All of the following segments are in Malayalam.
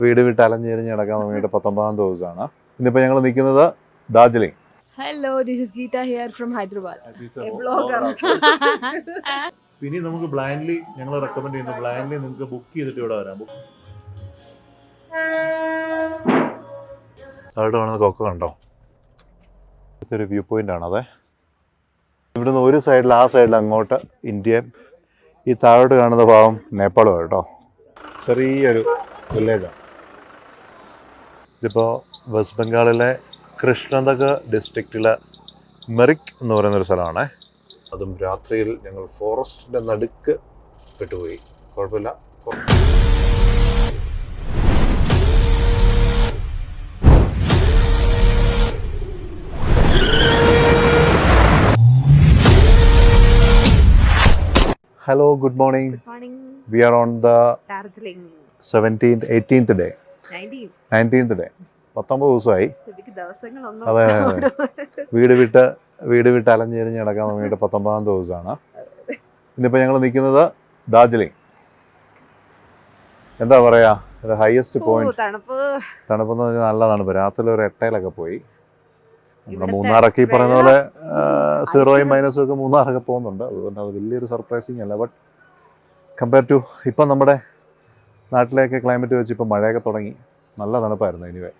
വീട് വിട്ട് അലഞ്ഞെരിഞ്ഞ് നടക്കാൻ തുടങ്ങിയിട്ട് 19 ദിവസമാണ്. ഇന്നിപ്പോൾ ഞങ്ങൾ നിൽക്കുന്നത് Darjeeling. Hello, this is Geeta here from Hyderabad. പിന്നെ നമുക്ക് ബ്ലൈൻഡ്ലി ഞങ്ങൾ റെക്കമെൻഡ് ചെയ്യുന്നു, ബ്ലൈൻഡ്ലി നിങ്ങൾക്ക് ബുക്ക് ചെയ്തിട്ട് ഇവിടെ വരാം. താഴോട്ട് കാണുന്ന കൊക്ക കണ്ടോ, ഇതൊരു വ്യൂ പോയിന്റ് ആണ്. അതെ, ഇവിടുന്ന് ഒരു സൈഡിൽ ആ സൈഡിൽ അങ്ങോട്ട് ഇന്ത്യയും, ഈ താഴോട്ട് കാണുന്ന ഭാഗം നേപ്പാളും കേട്ടോ. ചെറിയൊരു വില്ലേജാണ്. ഇതിപ്പോൾ വെസ്റ്റ് ബംഗാളിലെ കൃഷ്ണനഗർ ഡിസ്ട്രിക്റ്റിലെ മെറിക് എന്ന് പറയുന്നൊരു സ്ഥലമാണ്. അതും രാത്രിയിൽ ഞങ്ങൾ ഫോറസ്റ്റിൻ്റെ നടുക്ക് പെട്ടുപോയി. കുഴപ്പമില്ല. Hello, good morning. Good morning. We are on the Darjeeling. 17th, 18th day. 19th day. 19 ദിവസമായി. അതെ, വീട് വിട്ട് അലഞ്ഞെരിഞ്ഞ് നടക്കാൻ തുടങ്ങിയിട്ട് 19 ദിവസമാണ്. ഇന്നിപ്പോൾ ഞങ്ങൾ നിൽക്കുന്നത് ഡാർജിലിംഗ്. എന്താ പറയാ, ഹയസ്റ്റ് പോയിന്റ്. തണുപ്പെന്ന് പറഞ്ഞാൽ നല്ല തണുപ്പ്. രാത്രി ഒരു 8-ലൊക്കെ പോയി. നമ്മുടെ മൂന്നാറൊക്കെ ഈ പറയുന്ന പോലെ 0 മൈനസും ഒക്കെ മൂന്നാറൊക്കെ പോകുന്നുണ്ട്. അതുകൊണ്ട് അത് വലിയൊരു സർപ്രൈസിങ് അല്ല. ബട്ട് കമ്പയർ ടു ഇപ്പം നമ്മുടെ നാട്ടിലേക്ക് ക്ലൈമറ്റ് വെച്ച് ഇപ്പം മഴയൊക്കെ തുടങ്ങി. നല്ല തണുപ്പായിരുന്നു. എനിവേ,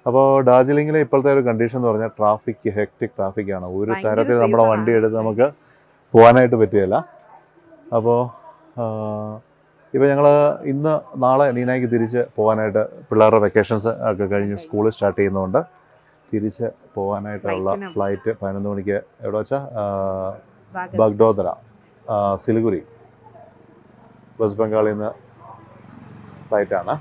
അപ്പോൾ ഡാർജിലിംഗിലെ ഇപ്പോഴത്തെ ഒരു കണ്ടീഷൻ എന്ന് പറഞ്ഞാൽ ഹെക്ടിക് ട്രാഫിക്കാണ്. ഒരു തരത്തിൽ നമ്മുടെ വണ്ടി എടുത്ത് നമുക്ക് പോകാനായിട്ട് പറ്റുകയില്ല. അപ്പോൾ ഇപ്പോൾ ഞങ്ങൾ നാളെ നീനായിക്ക് തിരിച്ച് പോകാനായിട്ട്, പിള്ളേരുടെ വെക്കേഷൻസ് ഒക്കെ കഴിഞ്ഞ് സ്കൂൾ സ്റ്റാർട്ട് ചെയ്യുന്നതുകൊണ്ട് തിരിച്ച് പോകാനായിട്ടുള്ള ഫ്ലൈറ്റ് 11 മണിക്ക് എവിടെ വെച്ചാൽ ബഗ്ഡോദര, സിലിഗുരി, വെസ്റ്റ് ബംഗാളിൽ നിന്ന് ഫ്ലൈറ്റാണ്.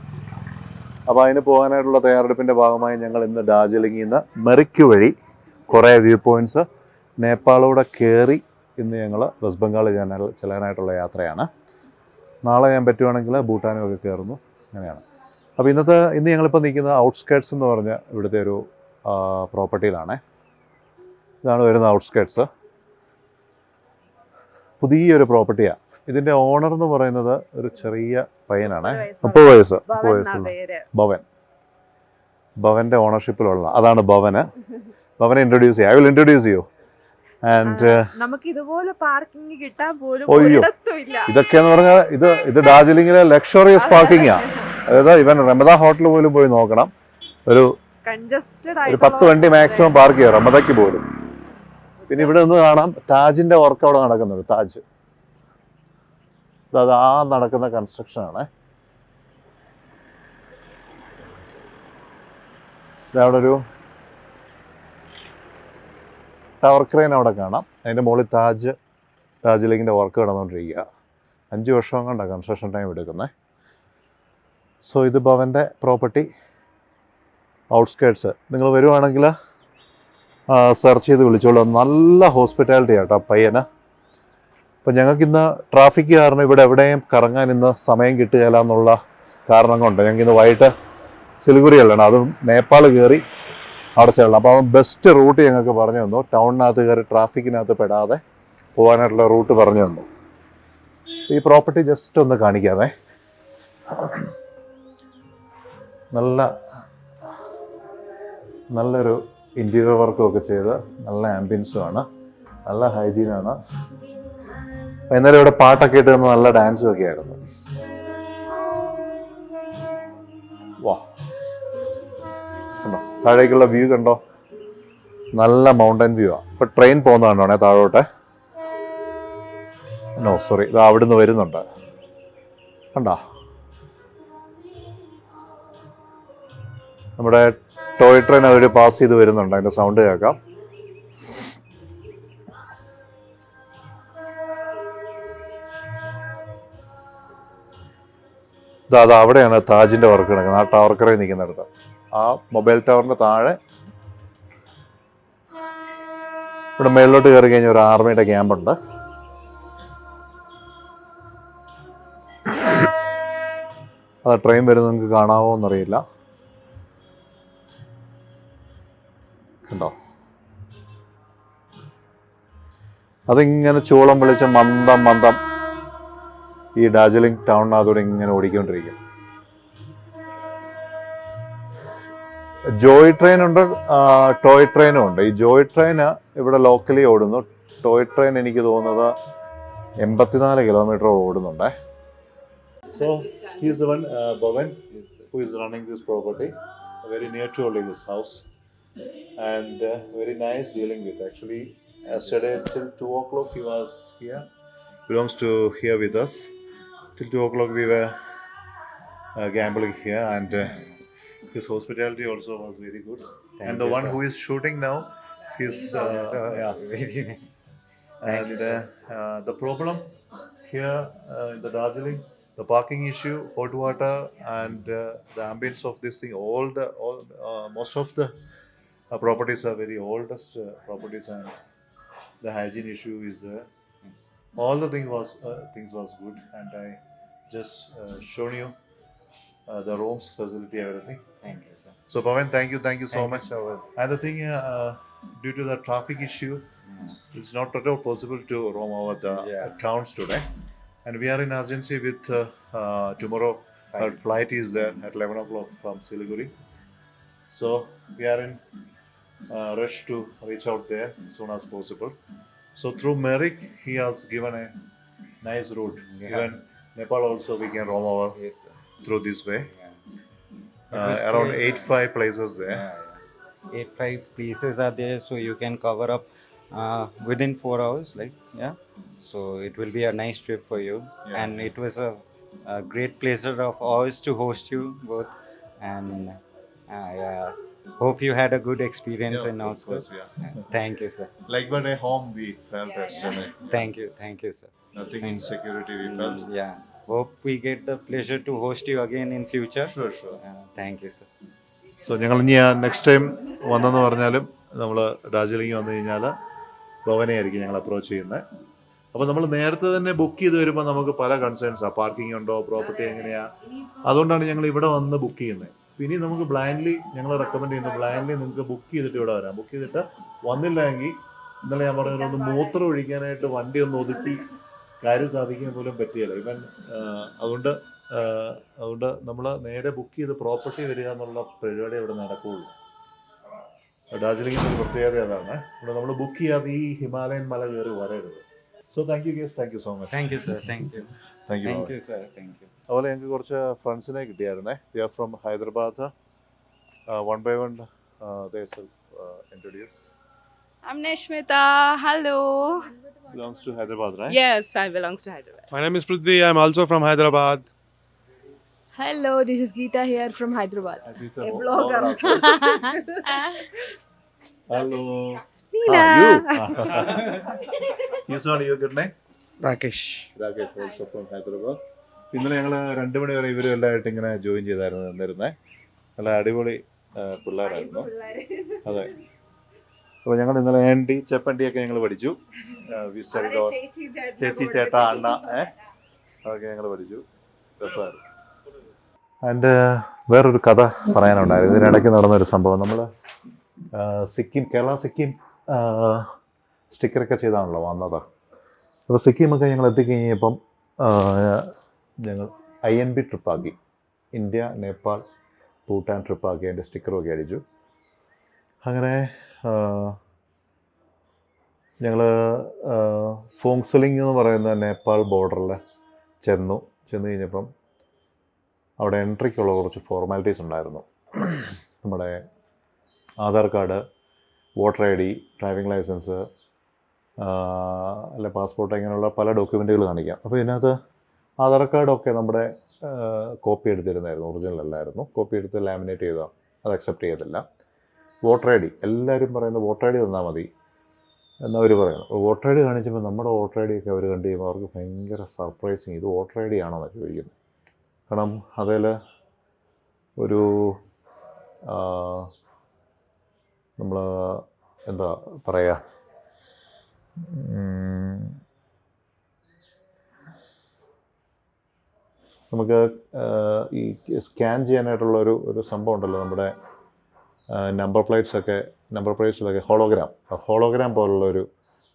അപ്പോൾ അതിന് പോകാനായിട്ടുള്ള തയ്യാറെടുപ്പിൻ്റെ ഭാഗമായി ഞങ്ങൾ ഇന്ന് ഡാർജിലിംഗിൽ നിന്ന് മെറിക്ക് വഴി കുറേ വ്യൂ പോയിൻറ്റ്സ് നേപ്പാളിലൂടെ കയറി ഇന്ന് ഞങ്ങൾ വെസ്റ്റ് ബംഗാൾ ചെല്ലാനായിട്ടുള്ള യാത്രയാണ്. നാളെ ഞാൻ പറ്റുവാണെങ്കിൽ ഭൂട്ടാനും ഒക്കെ കയറുന്നു. അങ്ങനെയാണ്. അപ്പോൾ ഇന്ന് ഞങ്ങളിപ്പോൾ നിൽക്കുന്നത് ഔട്ട്സ്കേർട്സ് എന്ന് പറഞ്ഞ ഇവിടുത്തെ ഒരു പ്രോപ്പർട്ടിയിലാണ്. ഇതാണ് വരുന്ന ഔട്ട്സ്കേർട്സ്. പുതിയൊരു പ്രോപ്പർട്ടിയാണ്. ഇതിൻ്റെ ഓണർ എന്ന് പറയുന്നത് ഒരു ചെറിയ പയ്യനാണ്. 30 വയസ്സുള്ള ഭവൻ്റെ ഓണർഷിപ്പിലുള്ള. അതാണ് ഭവനെ ഇൻട്രൊഡ്യൂസ് ചെയ്യാം. ഐ വിൽ ഇൻട്രൊഡ്യൂസ് ചെയ്യൂ. ആൻഡ് നമുക്ക് ഇതുപോലെ പാർക്കിംഗ് കിട്ടാൻ പോലും ഇതൊക്കെയെന്ന് പറഞ്ഞാൽ ഇത് ഡാർജിലിംഗിലെ ലക്ഷറിയസ് പാർക്കിംഗ് ആണ്. അതായത് ഇവൻ റമദ ഹോട്ടൽ പോലും പോയി നോക്കണം. ഒരു 10 വണ്ടി മാക്സിമം പാർക്ക് ചെയ്യാം റമദയ്ക്ക് പോലും. പിന്നെ ഇവിടെ നിന്ന് കാണാം താജിന്റെ വർക്ക് അവിടെ നടക്കുന്നുണ്ട്. താജ് അത് നടക്കുന്ന കൺസ്ട്രക്ഷൻ ആണ്. അവിടെ ഒരു ടവർ ക്രെയിൻ അവിടെ കാണാം. അതിൻ്റെ മുകളിൽ ഡാർജിലിംഗിൻ്റെ വർക്ക് നടന്നുകൊണ്ടിരിക്കുക. 5 വർഷം കൊണ്ടാണ് കൺസ്ട്രക്ഷൻ ടൈം എടുക്കുന്നത്. സോ ഇത് ഭവൻ്റെ പ്രോപ്പർട്ടി ഔട്ട്സ്കേർട്സ്. നിങ്ങൾ വരുവാണെങ്കിൽ സെർച്ച് ചെയ്ത് വിളിച്ചോളൂ. നല്ല ഹോസ്പിറ്റാലിറ്റി ആട്ടോ പയ്യന്. അപ്പം ഞങ്ങൾക്കിന്ന് ട്രാഫിക് കാരണം ഇവിടെ എവിടെയും കറങ്ങാൻ ഇന്ന് സമയം കിട്ടുകയില്ല എന്നുള്ള കാരണം കൊണ്ട് ഞങ്ങൾക്കിന്ന് വൈകിട്ട് സിലിഗുരി അല്ലാണ്, അതും നേപ്പാൾ കയറി അവിടെ ചെല്ലണം. അപ്പോൾ അവൻ ബെസ്റ്റ് റൂട്ട് ഞങ്ങൾക്ക് പറഞ്ഞു തന്നു. ടൗണിനകത്ത് കയറി ട്രാഫിക്കിനകത്ത് പെടാതെ പോകാനായിട്ടുള്ള റൂട്ട് പറഞ്ഞു തന്നു. ഈ പ്രോപ്പർട്ടി ജസ്റ്റ് ഒന്ന് കാണിക്കാമേ. നല്ലൊരു ഇൻറ്റീരിയർ വർക്കും ഒക്കെ ചെയ്ത് നല്ല ആംബിയൻസുമാണ്, നല്ല ഹൈജീനാണ്. എന്നാലും ഇവിടെ പാട്ടൊക്കെ ഇട്ട് തന്ന് നല്ല ഡാൻസും ഒക്കെ ആയിരുന്നു. വാ, കണ്ടോ താഴേക്കുള്ള വ്യൂ കണ്ടോ, നല്ല മൗണ്ടൻ വ്യൂ ആണ്. ഇപ്പം ട്രെയിൻ പോകുന്നതാണോ താഴോട്ടെ? സോറി, ഇത് അവിടുന്ന് വരുന്നുണ്ട്. കണ്ടോ, നമ്മുടെ ടോയ് ട്രെയിൻ അവർ പാസ് ചെയ്ത് വരുന്നുണ്ട്. അതിൻ്റെ സൗണ്ട് കേൾക്കാം. അത് അവിടെയാണ് താജിൻ്റെ വർക്ക് നടക്കുന്നത്. ആ ടവർ ക്രെയിൻ നിൽക്കുന്നിടത്ത്, ആ മൊബൈൽ ടവറിൻ്റെ താഴെ ഇവിടെ മേളിലോട്ട് കയറി കഴിഞ്ഞാൽ ഒരു ആർമിയുടെ ക്യാമ്പുണ്ട്. അത് ട്രെയിൻ വരുന്നത് നിങ്ങൾക്ക് കാണാമോ എന്നറിയില്ല. കണ്ടോ, അതിങ്ങനെ ചൂളം വിളിച്ച് മന്ദം ഈ ഡാർജിലിംഗ് ടൗണിനകത്തൂടെ ഇങ്ങനെ ഓടിക്കൊണ്ടിരിക്കും. ജോയ് ട്രെയിൻ ഉണ്ട്, ടോയ് ട്രെയിനും ഉണ്ട്. ഈ ജോയ് ട്രെയിൻ ഇവിടെ ലോക്കലി ഓടുന്നു. ടോയ് ട്രെയിൻ എനിക്ക് തോന്നുന്നത് 84 കിലോമീറ്റർ ഓടുന്നുണ്ട്. So he is the one, Bhavan, who is running this property, very near to only this house, and very nice dealing with. Actually, yesterday till 2 o'clock he was here. Belongs to here with us. Till 2 o'clock we were gambling here, and his hospitality also was very good. And the one who is shooting now, he's yeah. Very nice. And the problem here in the Darjeeling, the parking issue, hot water, and the ambience of this thing, most of the properties are very oldest properties, and the hygiene issue is there. Yes. All the things was good, and I just shown you the rooms, facility, everything. Thank you, sir. So Pawan, thank you so much. So much. And the thing, due to the traffic issue, it's not at all possible to roam over the towns today. And we are in urgency with tomorrow. Our flight is there at 11 o'clock from Siliguri. So we are in rush to reach out there as soon as possible. So through Merrick, he has given a nice route. Yeah. Even Nepal also we can roam over Yes, sir. through this way. Yeah. Around 8-5 places there. Yeah. 8-5 places are there, so you can cover up within 4 hours. So it will be a nice trip for you. Yeah. And it was a great pleasure of ours to host you both. And hope you had a good experience in our school. Thank you, sir. Like when a home we felt yesterday. Thank you, sir. Nothing insecurity we felt. Yeah. Hope we get the pleasure to host you again in future. Sure. Thank you, sir. So ഞങ്ങൾ ഇനി നെക്സ്റ്റ് ടൈം വന്നെന്ന് പറഞ്ഞാലും നമ്മൾ ഡാർജിലിംഗ് വന്നു കഴിഞ്ഞാൽ ഭവനെ ആയിരിക്കും ഞങ്ങൾ അപ്രോച്ച് ചെയ്യുന്നത്. അപ്പോൾ നമ്മൾ നേരത്തെ തന്നെ ബുക്ക് ചെയ്ത് വരുമ്പോൾ നമുക്ക് പല കൺസേൺസാണ്. പാർക്കിംഗ് ഉണ്ടോ, പ്രോപ്പർട്ടി എങ്ങനെയാണ്, അതുകൊണ്ടാണ് ഞങ്ങൾ ഇവിടെ വന്ന് ബുക്ക് ചെയ്യുന്നത്. ഇനി നമുക്ക് ബ്ലൈൻഡ്ലി ഞങ്ങൾ റെക്കമെൻഡ് ചെയ്യുന്നത് ബ്ലൈൻഡ്ലി നിങ്ങൾക്ക് ബുക്ക് ചെയ്തിട്ട് ഇവിടെ വരാം. ബുക്ക് ചെയ്തിട്ട് വന്നില്ലെങ്കിൽ ഇന്നലെ ഞാൻ പറഞ്ഞൊന്ന് മൂത്രം ഒഴിക്കാനായിട്ട് വണ്ടി ഒന്ന് ഒതുക്കി കാര്യം സാധിക്കാൻ പോലും പറ്റിയല്ല. ഇവൻ അതുകൊണ്ട് നമ്മൾ നേരെ ബുക്ക് ചെയ്ത് പ്രോപ്പർട്ടി വരിക എന്നുള്ള പരിപാടി ഇവിടെ നടക്കുകയുള്ളൂ. ഡാർജിലിംഗിൻ്റെ ഒരു പ്രത്യേകത അതാണ്. ഇവിടെ നമ്മൾ ബുക്ക് ചെയ്യാതെ ഈ ഹിമാലയൻ മല കയറി വരരുത്. So thank you guys, thank you so much. Thank you, sir. Thank you. Thank you. Thank you, sir. Thank you. അതുപോലെ ഞങ്ങൾക്ക് കുറച്ച് ഫ്രണ്ട്സിനെ കിട്ടിയായിരുന്നേ. They are from Hyderabad. One by one they self introduce. I'm Neshmita. Hello. Belongs to Hyderabad, right? Yes, I belongs to Hyderabad. My name is Prithvi. I'm also from Hyderabad. Hello, this is Geeta here from Hyderabad. A vlogger. Hello. Nina. You. Yes, what is your good name? Rakesh. Rakesh, also from Hyderabad. ഇന്നലെ ഞങ്ങൾ 2 മണി വരെ ഇവരും എല്ലായിട്ട് ഇങ്ങനെ ജോയിൻ ചെയ്തായിരുന്നു നിന്നിരുന്നേ. നല്ല അടിപൊളി പിള്ളേരായിരുന്നു. അതെ. അപ്പോൾ ഞങ്ങൾ ഇന്നലെ ആൻഡി ചെപ്പണ്ടിയൊക്കെ ഞങ്ങൾ പഠിച്ചു. ചേച്ചി ചേട്ടാ അണ്ണ അതൊക്കെ ഞങ്ങൾ പഠിച്ചു. രസമായിരുന്നു. ആൻഡ് വേറൊരു കഥ പറയാനുണ്ടായിരുന്നു. ഇതിനിടയ്ക്ക് നടന്നൊരു സംഭവം. നമ്മൾ കേരള സിക്കിം സ്റ്റിക്കറൊക്കെ ചെയ്താണല്ലോ വന്നത്. അപ്പോൾ സിക്കിമൊക്കെ ഞങ്ങൾ എത്തിക്കഴിഞ്ഞപ്പം ഞങ്ങൾ INB ട്രിപ്പാക്കി. ഇന്ത്യ, നേപ്പാൾ, ഭൂട്ടാൻ ട്രിപ്പാക്കി അതിൻ്റെ സ്റ്റിക്കറൊക്കെ അടിച്ചു. അങ്ങനെ ഞങ്ങൾ ഫോങ്സലിംഗ് എന്ന് പറയുന്ന നേപ്പാൾ ബോർഡറിൽ ചെന്ന് കഴിഞ്ഞപ്പം അവിടെ എൻട്രിക്കുള്ള കുറച്ച് ഫോർമാലിറ്റീസ് ഉണ്ടായിരുന്നു. നമ്മുടെ Aadhaar card, voter ID, driving licence, അല്ലെ പാസ്പോർട്ട്, ഇങ്ങനെയുള്ള പല ഡോക്യുമെൻറ്റുകൾ കാണിക്കാം. അപ്പോൾ ഇതിനകത്ത് ആധാർ കാർഡൊക്കെ നമ്മുടെ കോപ്പി എടുത്തിരുന്നായിരുന്നു, ഒറിജിനൽ അല്ലായിരുന്നു. കോപ്പി എടുത്ത് ലാമിനേറ്റ് ചെയ്താൽ അത് അക്സെപ്റ്റ് ചെയ്തില്ല. വോട്ടർ ID എല്ലാവരും പറയുന്നത് വോട്ടർ ID തന്നാൽ മതി എന്നവർ പറയുന്നു. വോട്ടർ ID കാണിച്ചപ്പോൾ നമ്മുടെ വോട്ടർ ID ഒക്കെ അവർ കണ്ടു കഴിയുമ്പോൾ അവർക്ക് ഭയങ്കര സർപ്രൈസിങ്. ഇത് വോട്ടർ ID ആണോ എന്നാണ് ചോദിക്കുന്നത്. കാരണം അതിൽ ഒരു നമ്മൾ എന്താ പറയുക, നമുക്ക് ഈ സ്കാൻ ചെയ്യാനായിട്ടുള്ളൊരു സംഭവം ഉണ്ടല്ലോ, നമ്മുടെ നമ്പർ പ്ലേറ്റ്സിലൊക്കെ ഹോളോഗ്രാം പോലുള്ളൊരു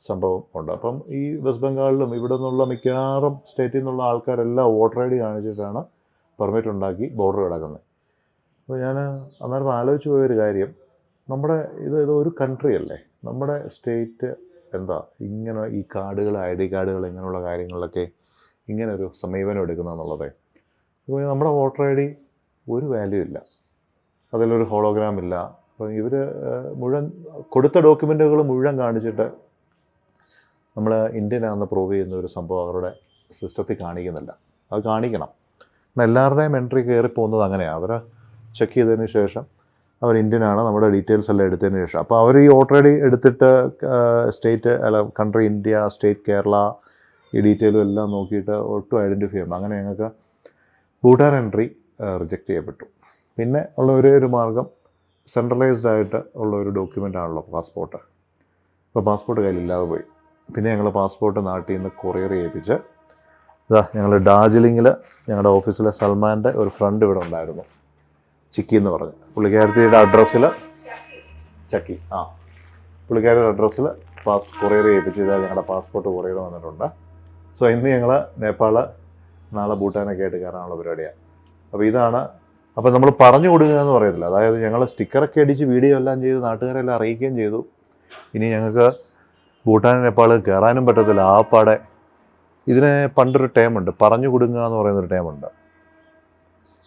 സംഭവം ഉണ്ട്. അപ്പം ഈ വെസ്റ്റ് ബംഗാളിലും ഇവിടെ നിന്നുള്ള മിക്കവാറും സ്റ്റേറ്റിൽ നിന്നുള്ള ആൾക്കാരെല്ലാം വോട്ടർ ID കാണിച്ചിട്ടാണ് പെർമിറ്റ് ഉണ്ടാക്കി ബോർഡർ കിടക്കുന്നത്. അപ്പോൾ ഞാൻ അന്നേരം ആലോചിച്ച് പോയൊരു കാര്യം, നമ്മുടെ ഇത് ഒരു കൺട്രി അല്ലേ, നമ്മുടെ സ്റ്റേറ്റ് എന്താ ഇങ്ങനെ ഈ കാർഡുകൾ, ID കാർഡുകൾ ഇങ്ങനെയുള്ള കാര്യങ്ങളിലൊക്കെ ഇങ്ങനെ ഒരു സമീപനം എടുക്കുന്നതെന്നുള്ളത്. അപ്പോൾ നമ്മുടെ വോട്ടർ ID ഒരു വാല്യൂ ഇല്ല, അതിലൊരു ഹോളോഗ്രാം ഇല്ല. അപ്പോൾ ഇവർ മുഴുവൻ കൊടുത്ത ഡോക്യുമെൻറ്റുകൾ മുഴുവൻ കാണിച്ചിട്ട് നമ്മൾ ഇന്ത്യനാണെന്ന് പ്രൂവ് ചെയ്യുന്ന ഒരു സംഭവം അവരുടെ സിസ്റ്റത്തിൽ കാണിക്കുന്നില്ല. അത് കാണിക്കണം. എല്ലാവരുടെയും എൻട്രി കയറി പോകുന്നത് അങ്ങനെയാണ്. അവരെ ചെക്ക് ചെയ്തതിന് ശേഷം അവർ ഇന്ത്യനാണ്, നമ്മുടെ ഡീറ്റെയിൽസ് എല്ലാം എടുത്തതിന് ശേഷം. അപ്പോൾ അവർ ഈ വോട്ടർ ID എടുത്തിട്ട് സ്റ്റേറ്റ് അല്ല കൺട്രി ഇന്ത്യ, സ്റ്റേറ്റ് കേരള, ഈ ഡീറ്റെയിലും എല്ലാം നോക്കിയിട്ട് ഒട്ടും ഐഡൻറ്റിഫൈ ചെയ്യണം. അങ്ങനെ ഞങ്ങൾക്ക് ഭൂട്ടാൻ എൻട്രി റിജക്റ്റ് ചെയ്യപ്പെട്ടു. പിന്നെ ഉള്ള ഒരു മാർഗം സെൻട്രലൈസ്ഡ് ആയിട്ട് ഉള്ള ഒരു ഡോക്യുമെൻ്റ് ആണല്ലോ പാസ്പോർട്ട്. അപ്പോൾ പാസ്പോർട്ട് കയ്യിലില്ലാതെ പോയി. പിന്നെ ഞങ്ങൾ പാസ്പോർട്ട് നാട്ടിൽ നിന്ന് കൊറിയർ ചെയ്യിപ്പിച്ച് ഞങ്ങൾ ഡാർജിലിങ്ങിൽ ഞങ്ങളുടെ ഓഫീസിലെ സൽമാൻ്റെ ഒരു ഫ്രണ്ട് ഇവിടെ ഉണ്ടായിരുന്നു, ചിക്കി എന്ന് പറഞ്ഞ്. പുള്ളിക്കാരത്തിയുടെ അഡ്രസ്സിൽ ചക്കി പുള്ളിക്കാരുടെ അഡ്രസ്സിൽ കൊറിയർ ചെയ്യിപ്പിച്ച് ഞങ്ങളുടെ പാസ്പോർട്ട് കൊറിയർ വന്നിട്ടുണ്ട്. സോ ഇന്ന് ഞങ്ങൾ നേപ്പാൾ, നാളെ ഭൂട്ടാനൊക്കെ ആയിട്ട് കയറാനുള്ള പരിപാടിയാണ്. അപ്പോൾ ഇതാണ്. അപ്പോൾ നമ്മൾ പറഞ്ഞു കൊടുക്കുക എന്ന് പറയത്തില്ല. അതായത് ഞങ്ങൾ സ്റ്റിക്കറൊക്കെ അടിച്ച് വീഡിയോ എല്ലാം ചെയ്ത് നാട്ടുകാരെല്ലാം അറിയിക്കുകയും ചെയ്തു. ഇനി ഞങ്ങൾക്ക് ഭൂട്ടാൻ, നേപ്പാൾ കയറാനും പറ്റത്തില്ല. ആപ്പാടെ ഇതിനെ പണ്ടൊരു ടേമുണ്ട്, പറഞ്ഞു കൊടുക്കുക എന്ന് പറയുന്നൊരു ടേമുണ്ട്.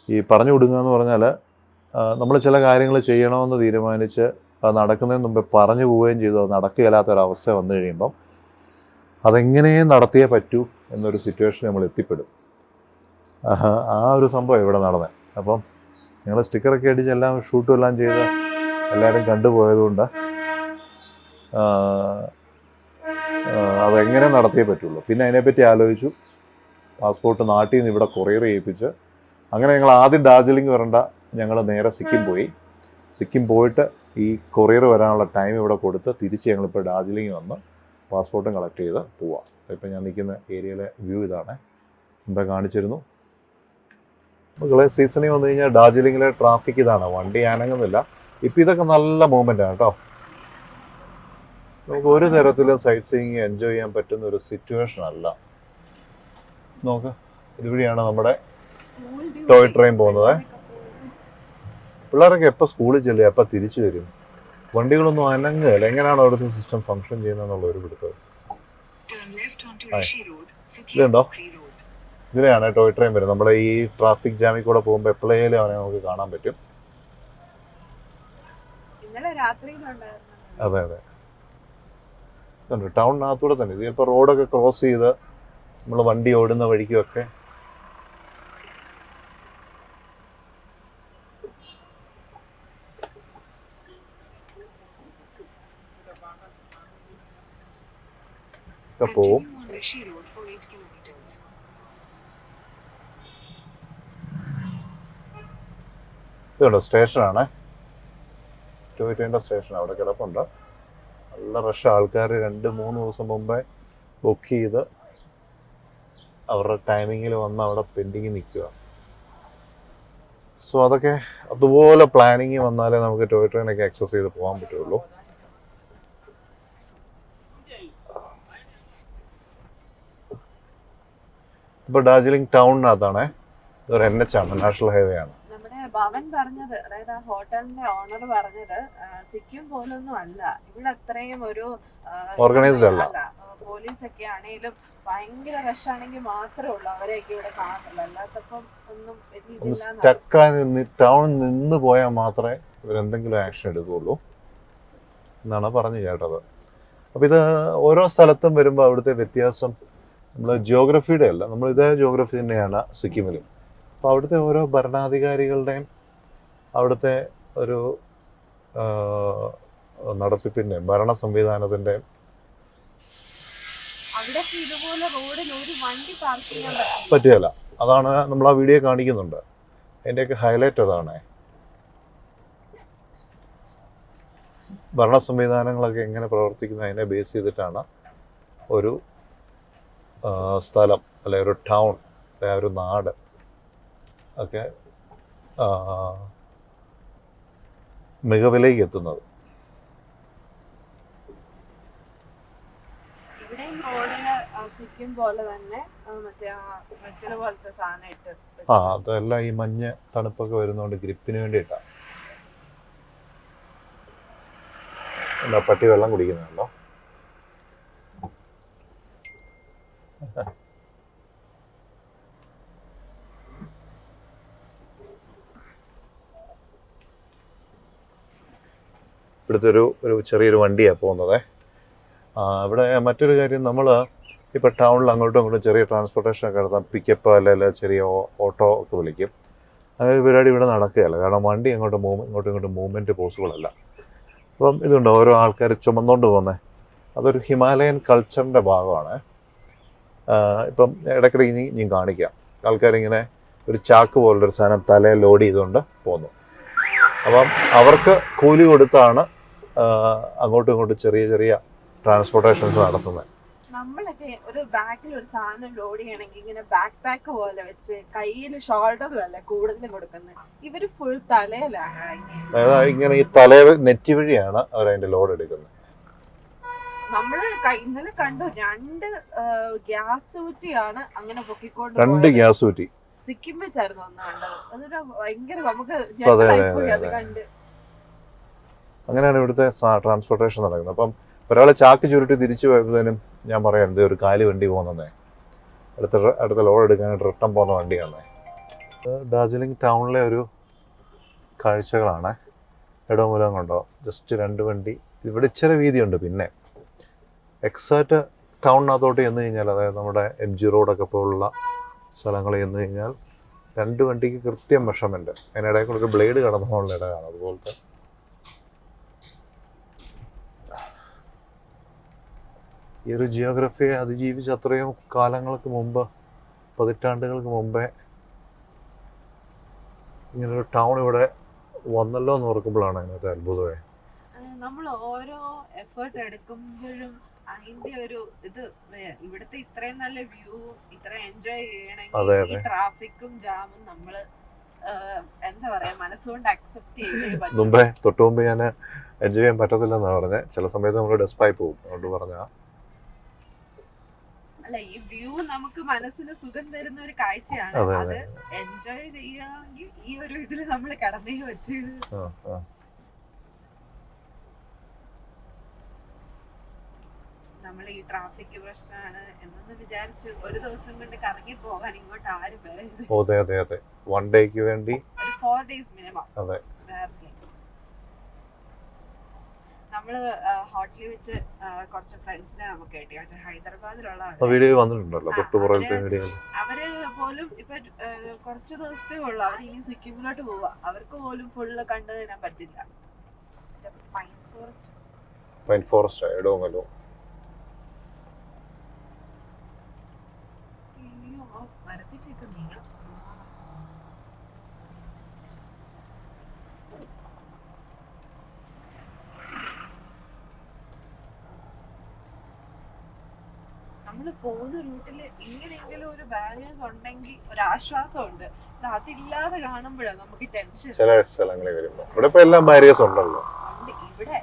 ഈ പറഞ്ഞു കൊടുക്കുക എന്ന് പറഞ്ഞാൽ നമ്മൾ ചില കാര്യങ്ങൾ ചെയ്യണമെന്ന് തീരുമാനിച്ച് അത് നടക്കുന്നതിന് മുമ്പേ പറഞ്ഞു പോവുകയും ചെയ്തു അത് നടക്കുകയില്ലാത്തൊരവസ്ഥ വന്നു കഴിയുമ്പം അതെങ്ങനെയും നടത്തിയേ പറ്റൂ എന്നൊരു സിറ്റുവേഷൻ നമ്മൾ എത്തിപ്പെടും. ആ ഒരു സംഭവം ഇവിടെ നടന്നത്. അപ്പം ഞങ്ങൾ സ്റ്റിക്കറൊക്കെ അടിച്ച് എല്ലാം ഷൂട്ടും എല്ലാം ചെയ്ത് എല്ലാവരും കണ്ടുപോയതുകൊണ്ട് അതെങ്ങനെ നടത്തിയേ പറ്റുള്ളൂ. പിന്നെ അതിനെപ്പറ്റി ആലോചിച്ചു. പാസ്പോർട്ട് നാട്ടിൽ നിന്ന് ഇവിടെ കൊറിയർ ചെയ്യിപ്പിച്ച് അങ്ങനെ ഞങ്ങൾ ആദ്യം ഡാർജിലിംഗ് വരേണ്ട, ഞങ്ങൾ നേരെ സിക്കിം പോയി. സിക്കിം പോയിട്ട് ഈ കൊറിയർ വരാനുള്ള ടൈം ഇവിടെ കൊടുത്ത് തിരിച്ച് ഞങ്ങളിപ്പോൾ ഡാർജിലിംഗ് വന്ന് പാസ്പോർട്ടും കളക്ട് ചെയ്ത് പോവാം. ഇപ്പം ഞാൻ നിൽക്കുന്ന ഏരിയയിലെ വ്യൂ ഇതാണ്, എന്താ കാണിച്ചിരുന്നു. മക്കളെ സീസണിൽ വന്നു കഴിഞ്ഞാൽ ഡാർജിലിങ്ങിലെ ട്രാഫിക് ഇതാണ്, വണ്ടി അനങ്ങുന്നില്ല. ഇപ്പം ഇതൊക്കെ നല്ല മൂവ്മെൻ്റാണ് കേട്ടോ. നമുക്ക് ഒരു തരത്തിലും സൈറ്റ് സീയിങ് എൻജോയ് ചെയ്യാൻ പറ്റുന്ന ഒരു സിറ്റുവേഷൻ അല്ല. നോക്ക്, ഇതുവഴിയാണ് നമ്മുടെ ടോയ് ട്രെയിൻ പോകുന്നത്. പിള്ളേരൊക്കെ എപ്പോൾ സ്കൂളിൽ ചെല്ലുക, എപ്പോൾ തിരിച്ചു വരും, വണ്ടികളൊന്നും അനങ്ങുകയില്ല. എങ്ങനെയാണ് അവിടുത്തെ സിസ്റ്റം ഫങ്ഷൻ ചെയ്യുന്നതെന്നുള്ള ഒരു പിടുത്തം. ഇതുണ്ടോ, ഇതിലെയാണ് ടോയ് ട്രെയിൻ വരുന്നത്. നമ്മുടെ ഈ ട്രാഫിക് ജാമിൽ കൂടെ പോകുമ്പോൾ എപ്പോഴേലും അവനെ നമുക്ക് കാണാൻ പറ്റും. അതെ അതെ, ഇതുണ്ട് ടൗണിനകത്തൂടെ തന്നെ. ഇത് ചിലപ്പോൾ റോഡൊക്കെ ക്രോസ് ചെയ്ത് നമ്മൾ വണ്ടി ഓടുന്ന വഴിക്കുമൊക്കെ പോവും. ഇതുണ്ടോ സ്റ്റേഷനാണ്, ടോയ് ട്രെയിനിൻ്റെ സ്റ്റേഷൻ അവിടെ കിടപ്പുണ്ട്. നല്ല റഷ് ആൾക്കാർ 2-3 ദിവസം മുമ്പേ ബുക്ക് ചെയ്ത് അവരുടെ ടൈമിങ്ങിൽ വന്ന് അവിടെ പെൻഡിങ് നിൽക്കുക. സോ അതൊക്കെ അതുപോലെ പ്ലാനിങ് വന്നാലേ നമുക്ക് ടോയ് ട്രെയിനൊക്കെ ആക്സസ് ചെയ്ത് പോകാൻ പറ്റുള്ളൂ. ഇപ്പോൾ ഡാർജിലിംഗ് ടൗണിനകത്താണേ, ഇതൊരു NH ആണ്, നാഷണൽ ഹൈവേ ആണ്. നമ്മുടെ ഭവൻ പറഞ്ഞത്, അതായത് ആ ഹോട്ടലിന്റെ ഓണർ പറഞ്ഞത് സിക്കിം പോലൊന്നും അല്ല, ഇവിടെ അത്രയും ഒരു ഓർഗനൈസ്ഡ് അല്ല. പോലീസ് ഒക്കെ ആണെങ്കിലും ഭയങ്കര റഷ് ആണെങ്കിൽ മാത്രമേ ഉള്ളൂ അവരെയൊക്കെ ഇവിടെ കാണുള്ളൂ. അല്ലാത്തപ്പം ഒന്നും സ്റ്റക്കായി ടൗണിൽ നിന്ന് പോയാൽ മാത്രമേ ഇവരെന്തെങ്കിലും ആക്ഷൻ എടുക്കുകയുള്ളൂ എന്നാണ് പറഞ്ഞു കേട്ടത്. അപ്പോൾ ഇത് ഓരോ സ്ഥലത്തും വരുമ്പോൾ അവിടുത്തെ വ്യത്യാസം നമ്മൾ ജിയോഗ്രഫിയുടെ അല്ല, നമ്മൾ ഇതേ ജിയോഗ്രഫി തന്നെയാണ് സിക്കിമിലും. അപ്പോൾ അവിടുത്തെ ഓരോ ഭരണാധികാരികളുടെയും അവിടുത്തെ ഒരു നടത്തിപ്പിൻ്റെയും ഭരണ സംവിധാനത്തിൻ്റെയും പറ്റുകയില്ല. അതാണ് നമ്മൾ ആ വീഡിയോ കാണിക്കുന്നുണ്ട്, അതിൻ്റെയൊക്കെ ഹൈലൈറ്റ് അതാണ്. ഭരണ സംവിധാനങ്ങളൊക്കെ എങ്ങനെ പ്രവർത്തിക്കുന്നു അതിനെ ബേസ് ചെയ്തിട്ടാണ് ഒരു സ്ഥലം അല്ലെ ഒരു ടൗൺ അല്ലെ ഒരു നാട് ഒക്കെ മികവിലേക്ക് എത്തുന്നത്. സിക്കിം പോലെ തന്നെ മറ്റേ ആ മെറ്റൽ പോലത്തെ സാധനം ഇട്ട് അതെല്ലാം ഈ മഞ്ഞ് തണുപ്പൊക്കെ വരുന്നതുകൊണ്ട് ഗ്രിപ്പിന് വേണ്ടിയിട്ടാണ്. എന്താ പട്ടി വെള്ളം കുടിക്കുന്നുണ്ടോ? ഇവിടുത്തെ ഒരു ചെറിയൊരു വണ്ടിയാണ് പോകുന്നത്. ഇവിടെ മറ്റൊരു കാര്യം, നമ്മൾ ഇപ്പോൾ ടൗണിൽ അങ്ങോട്ടും ഇങ്ങോട്ടും ചെറിയ ട്രാൻസ്പോർട്ടേഷനൊക്കെ നടത്താം, പിക്കപ്പ് അല്ലെങ്കിൽ ചെറിയ ഓട്ടോ ഒക്കെ വിളിക്കും. അതായത് പരിപാടി ഇവിടെ നടക്കുകയല്ല, കാരണം വണ്ടി ഇങ്ങോട്ടും ഇങ്ങോട്ടും മൂവ്മെൻറ്റ് പോസിബിളല്ല. അപ്പം ഇതുണ്ട് ഓരോ ആൾക്കാർ ചുമന്നുകൊണ്ട് പോകുന്നത്, അതൊരു ഹിമാലയൻ കൾച്ചറിൻ്റെ ഭാഗമാണ്. ഇപ്പം ഇടയ്ക്കിടയ്ക്ക് ഞാൻ കാണിക്കാം, ആൾക്കാരിങ്ങനെ ഒരു ചാക്ക് പോലുള്ളൊരു സാധനം തലയിൽ ലോഡ് ചെയ്തുകൊണ്ട് പോകുന്നു. അപ്പം അവർക്ക് കൂലി കൊടുത്താണ് അങ്ങോട്ടും ഇങ്ങോട്ടും ചെറിയ ചെറിയ ട്രാൻസ്പോർട്ടേഷൻസ് നടത്തുന്നത്. നമ്മളൊക്കെ ഒരു ബാക്കിൽ ഒരു സാധനം ലോഡ് ചെയ്യണമെങ്കിൽ ഇങ്ങനെ ബാക്ക് പാക്ക് പോലെ വെച്ച് കയ്യിൽ ഷോൾഡറിലല്ല കൂടുതലും കൊടുക്കുന്നത്, ഇവര് ഫുൾ തലയിലാണ്. അതായത് ഇങ്ങനെ ഈ തല നെറ്റി വഴിയാണ് അവർ അതിന്റെ ലോഡ് എടുക്കുന്നത്. നമ്മള് ഇന്നലെ കണ്ടു 2 ഗ്യാസ് ഊറ്റിയാണ് അങ്ങനെ പൊക്കിക്കൊണ്ട് 2 ഗ്യാസ് ഊറ്റി സിക്കിം വെച്ചായിരുന്നു ഒന്ന് കണ്ടത്. അതൊരു ഭയങ്കര നമുക്ക് അത് കണ്ട്. അങ്ങനെയാണ് ഇവിടുത്തെ ട്രാൻസ്പോർട്ടേഷൻ നടക്കുന്നത്. അപ്പം ഒരാളെ ചാക്ക് ചുരുട്ടി തിരിച്ചു പോയപ്പോഴത്തേനും ഞാൻ പറയാം, ഇത് ഒരു കാലി വണ്ടി പോകുന്നതേ, അടുത്ത ലോഡ് എടുക്കാനായിട്ട് റിട്ടേൺ പോകുന്ന വണ്ടിയാണ്. ഡാർജിലിംഗ് ടൗണിലെ ഒരു കാഴ്ചകളാണ്. ഇടമൂലം കൊണ്ടോ ജസ്റ്റ് 2 വണ്ടി. ഇവിടെ ഇച്ചിരി വീതിയുണ്ട്. പിന്നെ എക്സാക്റ്റ് ടൗണിനകത്തോട്ട് ചെന്ന് കഴിഞ്ഞാൽ, അതായത് നമ്മുടെ MG റോഡൊക്കെ പോലുള്ള സ്ഥലങ്ങളിൽ ചെന്ന് കഴിഞ്ഞാൽ 2 വണ്ടിക്ക് കൃത്യം മെഷർമെൻറ്റ്. അതിനിടയിൽ കൂടെ ഒരു ബ്ലേഡ് കടന്നു പോകാനുള്ള ഇടമാണ്. അതുപോലത്തെ ഈ ഒരു ജിയോഗ്രഫിയെ അതിജീവിച്ച് അത്രയും കാലങ്ങൾക്ക് മുമ്പ്, പതിറ്റാണ്ടുകൾക്ക് മുമ്പേ ഇങ്ങനൊരു ടൗൺ ഇവിടെ വന്നല്ലോ എന്ന് ഓർക്കുമ്പോഴാണ് അതിനകത്ത് അത്ഭുതമേ. നമ്മൾ ഓരോ എഫേർട്ട് എടുക്കുമ്പോഴും അതിന്റെ ഒരു ഇത്, ഇവിടുത്തെ ഇത്രയും നല്ല വ്യൂ ഇത്ര എൻജോയ് ചെയ്യണമെങ്കിൽ ഈ ട്രാഫിക്കും ജാമും നമ്മള് എന്താ പറയാ മനസ്സുകൊണ്ട് അക്സെപ്റ്റ് ചെയ്തേ പറ്റും. തൊട്ട് മുമ്പ് ഞാൻ എൻജോയ് ചെയ്യാൻ പറ്റത്തില്ലെന്നാ പറഞ്ഞത്. ചില സമയത്ത് നമ്മൾ ഡെസ്പായി പോകും. അതുകൊണ്ട് പറഞ്ഞാ അല്ല, ഈ വ്യൂ നമുക്ക് മനസ്സിന് സുഖം തരുന്ന ഒരു കാഴ്ചയാണ്. അത് എൻജോയ് ചെയ്യണമെങ്കിൽ ഈ ഒരു ഇതില് നമ്മൾ കടന്നേ പറ്റൂ. നമ്മൾ ഈ ട്രാഫിക് പ്രശ്നമാണ് എന്നൊന്ന് വിചാരിച്ച് ഒരു ദിവസം കൊണ്ട് കറങ്ങി പോകാൻ ഇങ്ങോട്ട് ആരും വരരുത്. അതെ 1 ഡേക്ക് വേണ്ടി ഒരു 4 days മിനിമം. അതെ, നമ്മള് ഹോട്ടലിൽ വെച്ച് കുറച്ച് ഫ്രണ്ട്സിനെ നമുക്ക് കിട്ടി, മറ്റേ ഹൈദരാബാദിലുള്ള വീഡിയോ വന്നിട്ടുണ്ടല്ലോ തൊട്ടുപുറത്തെ വീഡിയോ. അവര് പോലും ഇപ്പൊ കുറച്ച് ദിവസത്തേ ഉള്ളു, അവർ ഇനി സിക്കിമിലോട്ട് പോവാ, അവർക്ക് പോലും ഫുള്ള് കണ്ടു തരാൻ പറ്റില്ല. Pine forest ഇടവുമല്ലോ. മരത്തിലേക്ക് നീങ്ങാം. നമ്മള് പോകുന്ന റൂട്ടില് ഇങ്ങനെയെങ്കിലും ഒരു ബാലൻസ് ഉണ്ടെങ്കിൽ ഒരു ആശ്വാസമുണ്ട്. അതില്ലാതെ കാണുമ്പോഴാണ് നമുക്ക് ടെൻഷൻ. ചില സ്ഥലങ്ങളിൽ വരുമ്പോ ഇവിടെ ഇപ്പൊ എല്ലാം ബാരിയേഴ്സ് ഉണ്ടല്ലോ. ഇവിടെ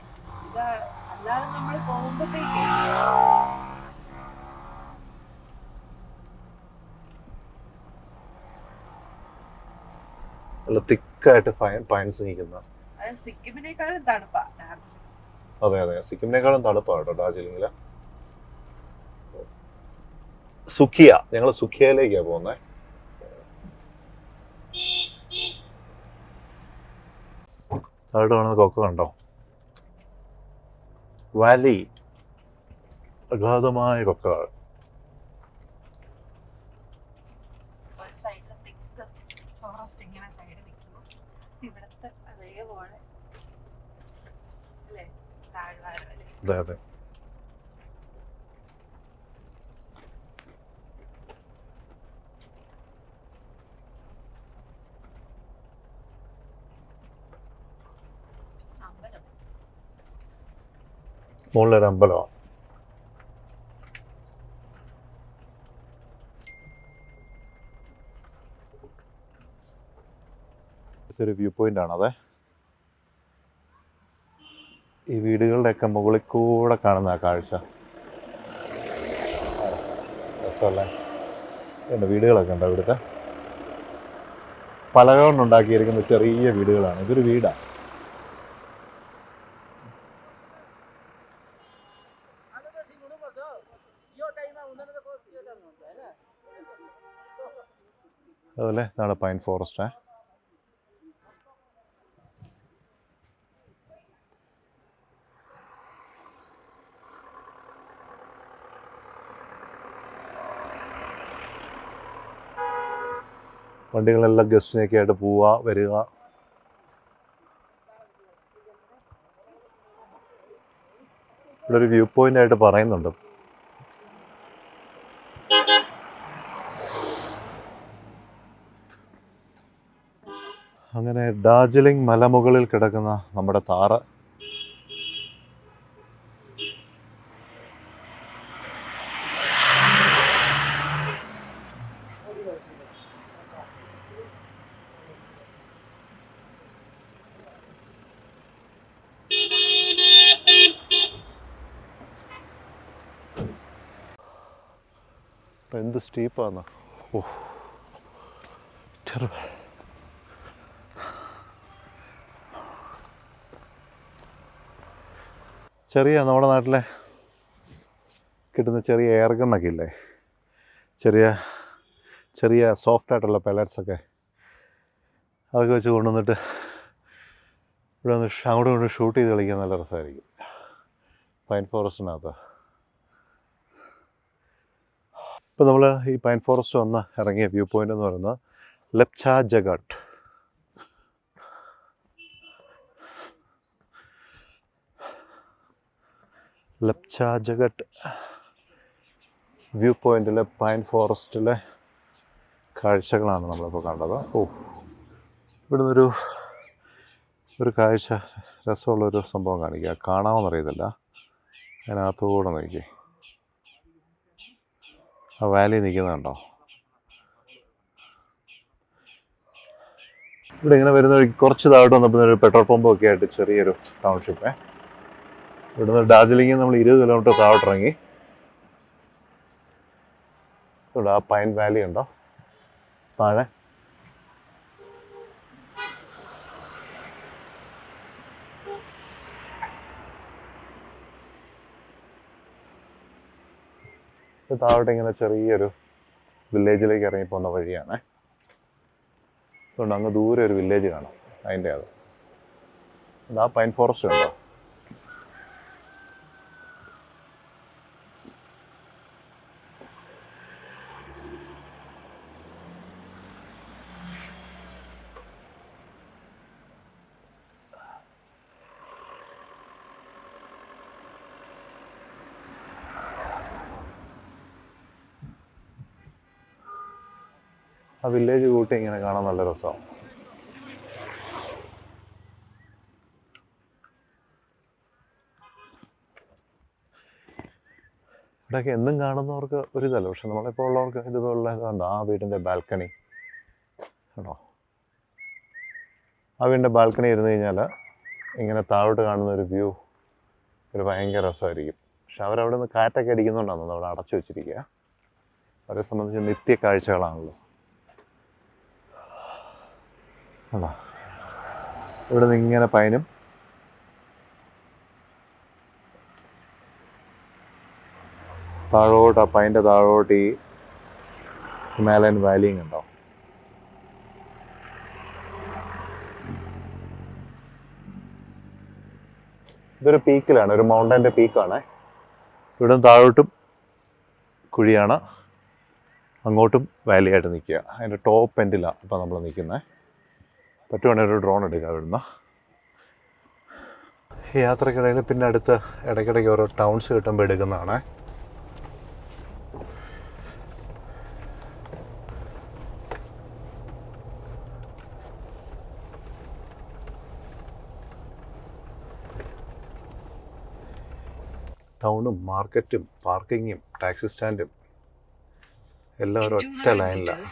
ഇതാ അല്ലാതെ നമ്മൾ പോകുമ്പോഴത്തേക്ക് നല്ല തിക്കായിട്ട് പൈൻസ് നിൽക്കുന്ന. സിക്കിമിനേക്കാളും തണുപ്പാ ഡാർജിലിംഗ്. അതെ സിക്കിമിനേക്കാളും തണുപ്പാണ് കേട്ടോ ഡാർജിലിംഗില്. സുഖിയ, ഞങ്ങൾ സുഖിയയിലേക്കാണ് പോകുന്നത്. താഴോട്ട് കാണുന്ന കൊക്ക കണ്ടോ, വാലി, അഗാധമായ കൊക്കകൾ. അതെ മുകളിലൊരു അമ്പലമാണ്. ഇതൊരു വ്യൂ പോയിന്റ് ആണതെ. ഈ വീടുകളുടെയൊക്കെ മുകളിൽ കൂടെ കാണുന്ന ആ കാഴ്ച രസമല്ലേ? എൻ്റെ വീടുകളൊക്കെ ഉണ്ടോ ഇവിടുത്തെ? പലക കൊണ്ടുണ്ടാക്കിയിരിക്കുന്ന ചെറിയ വീടുകളാണ്. ഇതൊരു വീടാണ്. അതുപോലെ ഇതാണ് പൈൻ ഫോറസ്റ്റ്. വണ്ടികളെല്ലാം ഗസ്റ്റിനൊക്കെ ആയിട്ട് പോവുക വരിക. ഇവിടെ ഒരു വ്യൂ പോയിന്റ് ആയിട്ട് പറയുന്നുണ്ട്. അങ്ങനെ ഡാർജിലിംഗ് മലമുകളിൽ കിടക്കുന്ന നമ്മുടെ താറ്. എന്ത് സ്റ്റീപ്പാണ്! ഓ, ടെറിബിൾ. ചെറിയ നമ്മുടെ നാട്ടിലെ കിട്ടുന്ന ചെറിയ എയർ ഗണ്ണൊക്കെ ഇല്ലേ, ചെറിയ ചെറിയ സോഫ്റ്റായിട്ടുള്ള പെലറ്റ്സൊക്കെ, അതൊക്കെ വെച്ച് കൊണ്ടുവന്നിട്ട് ഇവിടെ വന്ന് അങ്ങോട്ടും ഇങ്ങോട്ടും ഷൂട്ട് ചെയ്ത് കളിക്കാൻ നല്ല രസമായിരിക്കും പൈൻ ഫോറസ്റ്റിനകത്ത്. ഇപ്പോൾ നമ്മൾ ഈ പൈൻ ഫോറസ്റ്റ് വന്ന് ഇറങ്ങിയ വ്യൂ പോയിൻ്റ് എന്ന് പറയുന്നത് ലെപ്ച ജഗട്ട്. ലെപ്ച ജഗട്ട് വ്യൂ പോയിൻറ്റിലെ പൈൻ ഫോറസ്റ്റിലെ കാഴ്ചകളാണ് നമ്മളിപ്പോൾ കണ്ടത്. ഓ, ഇവിടുന്നൊരു കാഴ്ച രസമുള്ളൊരു സംഭവം കാണിക്കുക. കാണാമെന്നറിയത്തില്ല. അതിനകത്തുകൂടെ നോക്കി ആ വാലി നിൽക്കുന്നുണ്ടോ? ഇവിടെ ഇങ്ങനെ വരുന്ന കുറച്ച് താഴോട്ട് വന്നപ്പോൾ ഒരു പെട്രോൾ പമ്പൊക്കെ ആയിട്ട് ചെറിയൊരു ടൗൺഷിപ്പേ. ഇവിടുന്ന് ഡാർജിലിംഗിൽ നമ്മൾ 20 കിലോമീറ്റർ താഴോട്ടിറങ്ങി. ഇവിടെ ആ പൈൻ വാലി ഉണ്ടോ താഴെ. താഴോട്ട് ഇങ്ങനെ ചെറിയൊരു വില്ലേജിലേക്ക് ഇറങ്ങി പോകുന്ന വഴിയാണ്. അതുകൊണ്ട് അങ്ങ് ദൂരെ ഒരു വില്ലേജ് കാണാം. അതിൻ്റെ അത് ആ പൈൻ ഫോറസ്റ്റ് ഉണ്ടോ. ആ വില്ലേജ് കൂട്ടി ഇങ്ങനെ കാണാൻ നല്ല രസമാണ്. ഇവിടെയൊക്കെ എന്നും കാണുന്നവർക്ക് ഒരിതല്ല, പക്ഷെ നമ്മളിപ്പോൾ ഉള്ളവർക്ക് ഇതുപോലുള്ള ഇതുണ്ട്. ആ വീടിൻ്റെ ബാൽക്കണി കേട്ടോ. ആ വീടിൻ്റെ ബാൽക്കണി ഇരുന്ന് കഴിഞ്ഞാൽ ഇങ്ങനെ താഴോട്ട് കാണുന്ന ഒരു വ്യൂ ഒരു ഭയങ്കര രസമായിരിക്കും. പക്ഷെ അവരവിടെ നിന്ന് കാറ്റൊക്കെ അടിക്കുന്നുണ്ടാകുന്നത് അവിടെ അടച്ചു വെച്ചിരിക്കുക. അവരെ സംബന്ധിച്ച് നിത്യ കാഴ്ചകളാണല്ലോ. അല്ല, ഇവിടെ നിന്ന് ഇങ്ങനെ പൈനും താഴോട്ട് ആ പൈൻ്റെ താഴോട്ട് ഈ ഹിമാലയൻ വാലിയും കണ്ടോ. ഇതൊരു പീക്കിലാണ്, ഒരു മൗണ്ടൻ്റെ പീക്കാണ്. ഇവിടെ നിന്ന് താഴോട്ടും കുഴിയാണ്, അങ്ങോട്ടും വാലിയായിട്ട് നിൽക്കുക. അതിൻ്റെ ടോപ്പ് എൻഡിലാണ് ഇപ്പോൾ നമ്മൾ നിൽക്കുന്നത്. പറ്റുവാണെങ്കിൽ ഒരു ഡ്രോൺ എടുക്കുക ഇവിടുന്ന്. ഈ യാത്രക്കിടയിൽ പിന്നെ അടുത്ത് ഇടയ്ക്കിടയ്ക്ക് ഓരോ ടൗൺസ് കിട്ടുമ്പോൾ എടുക്കുന്നതാണ്. ടൗണും മാർക്കറ്റും പാർക്കിങ്ങും ടാക്സി സ്റ്റാൻഡും എല്ലാം ഒരു ഒറ്റ ലൈനിലാണ്.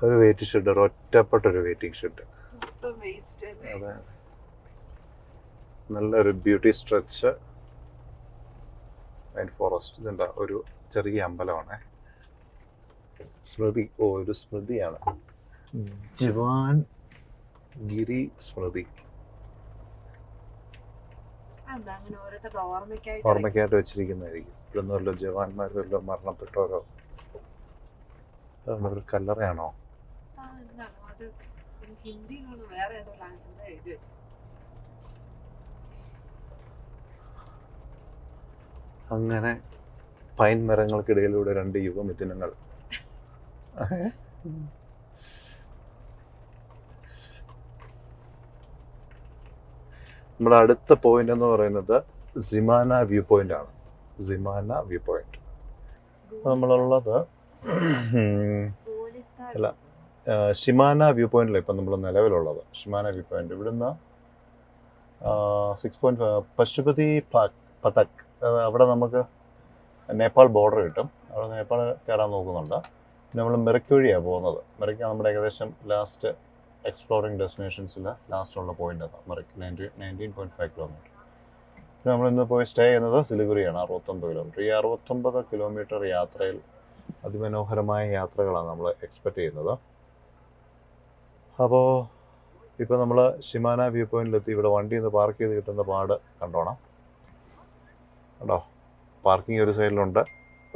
ഒരു വെയിറ്റിംഗ് ഷെഡ്, ഒരു ഒറ്റപ്പെട്ടൊരു വെയിറ്റിംഗ് ഷെഡ്. മൊത്തം വേസ്റ്റ് അല്ലേ? അതെ, നല്ലൊരു ബ്യൂട്ടി സ്ട്രെച്ച്. Pine forest. ഇതെന്താ, ഒരു ചെറിയ അമ്പലമാണ്. സ്മൃതി, ഒരു സ്മൃതിയാണ്. ജവാൻ ഗിരി സ്മൃതി. അതെന്താ അങ്ങനെ ഓരോരുത്തരുടെ ഓർമ്മയ്ക്കായിട്ട് ഓർമ്മയ്ക്കായിട്ട് വെച്ചിരിക്കുന്നതായിരിക്കും. ഇവിടുന്ന് വല്ലോ ജവാന്മാർ വല്ലോ മരണപ്പെട്ടവരോ. ഒരു കല്ലറയാണോ? എന്താണോ അത്? ഹിന്ദിയിലാണ് വേറെ ഏതോ ലാംഗ്വേജ് എഴുതി വെച്ചത്. അങ്ങനെ പൈൻ മരങ്ങൾക്കിടയിലൂടെ 2 യുവമിഥുനങ്ങൾ. നമ്മുടെ അടുത്ത പോയിന്റ് എന്ന് പറയുന്നത് സിമാന വ്യൂ പോയിന്റ് ആണ്. സിമാന വ്യൂ പോയിന്റ് നമ്മളുള്ളത് അല്ല, ഷിമാന വ്യൂ പോയിന്റിലാണ് ഇപ്പം നമ്മൾ നിലവിലുള്ളത്. ഷിമാന വ്യൂ പോയിന്റ് ഇവിടുന്ന് 6.5 പശുപതി പതക്, അവിടെ നമുക്ക് നേപ്പാൾ ബോർഡർ കിട്ടും. അവിടെ നേപ്പാൾ കയറാൻ നോക്കുന്നുണ്ട്. പിന്നെ നമ്മൾ മെറിക്ക് വഴിയാണ് പോകുന്നത്. മെറിക്ക് നമ്മുടെ ഏകദേശം ലാസ്റ്റ് എക്സ്പ്ലോറിംഗ് ഡെസ്റ്റിനേഷൻസിൽ ലാസ്റ്റുള്ള പോയിന്റ് ആണ് മെറിക്ക്. 19.5 കിലോമീറ്റർ. പിന്നെ നമ്മളിന്ന് പോയി സ്റ്റേ ചെയ്യുന്നത് സിലിഗുരിയാണ്, 69 കിലോമീറ്റർ. ഈ 69 കിലോമീറ്റർ യാത്രയിൽ അതിമനോഹരമായ യാത്രകളാണ് നമ്മൾ എക്സ്പെക്റ്റ് ചെയ്യുന്നത്. അപ്പോൾ ഇപ്പോൾ നമ്മൾ ഷിമാന വ്യൂ പോയിന്റിലെത്തി. ഇവിടെ വണ്ടി ഒന്ന് പാർക്ക് ചെയ്ത് കിട്ടുന്ന പാട് കണ്ടോണം. കണ്ടോ, പാർക്കിംഗ് ഒരു സൈഡിലുണ്ട്.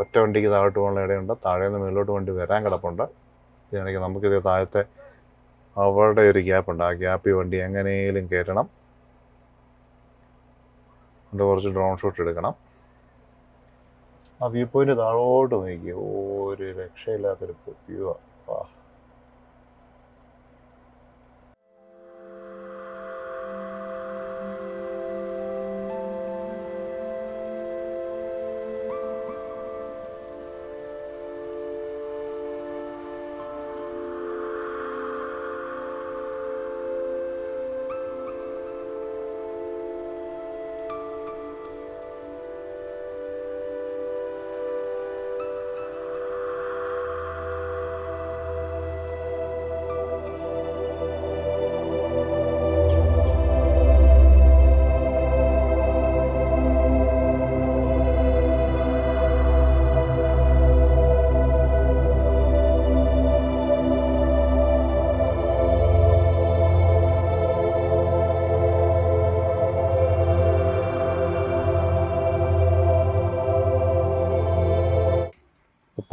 ഒറ്റ വണ്ടിക്ക് താഴോട്ട് പോകാനുള്ള ഇടയുണ്ട്. താഴെ നിന്ന് മുകളിലോട്ട് വണ്ടി വരാൻ കിടപ്പുണ്ട്. ഇതിനിടയ്ക്ക് നമുക്കിത് താഴത്തെ അവിടെ ഒരു ഗ്യാപ്പുണ്ട്. ആ ഗ്യാപ്പിൽ വണ്ടി എങ്ങനെയും കയറ്റണം. അതുകൊണ്ട് കുറച്ച് ഡ്രോൺ ഷോട്ട് എടുക്കണം. ആ വ്യൂ പോയിന്റ് താഴോട്ട് നോക്കി, ഒരു രക്ഷയില്ലാത്തൊരു വ്യൂ ആണ്.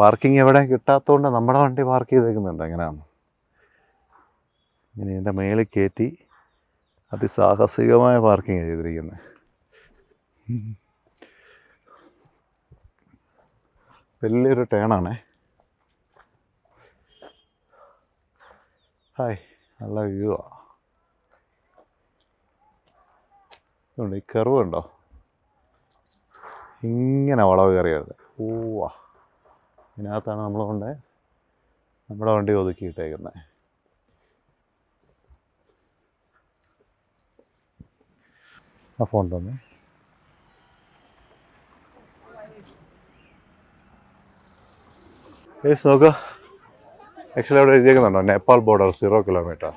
പാർക്കിംഗ് എവിടെ കിട്ടാത്തതുകൊണ്ട് നമ്മുടെ വണ്ടി പാർക്ക് ചെയ്തേക്കുന്നുണ്ട്. എങ്ങനെയാണ് ഇങ്ങനെ എൻ്റെ മേളിൽ കയറ്റി അതിസാഹസികമായ പാർക്കിംഗ് ചെയ്തിരിക്കുന്നത്. വലിയൊരു ടേണാണേ. ഹായ്, നല്ല വ്യൂ ആണ്. ഈ കർവ് ഉണ്ടോ, ഇങ്ങനെ വളവ് കയറിയത്. ഓവാ, ഇതിനകത്താണ് നമ്മൾ നമ്മുടെ വണ്ടി ഒതുക്കിയിട്ടേക്കുന്നത്. ആ ഫോൺ തന്നെ. നോക്കുക, ആക്ച്വലി അവിടെ എഴുതിയേക്കുന്നുണ്ടോ നേപ്പാൾ ബോർഡർ 0 കിലോമീറ്റർ.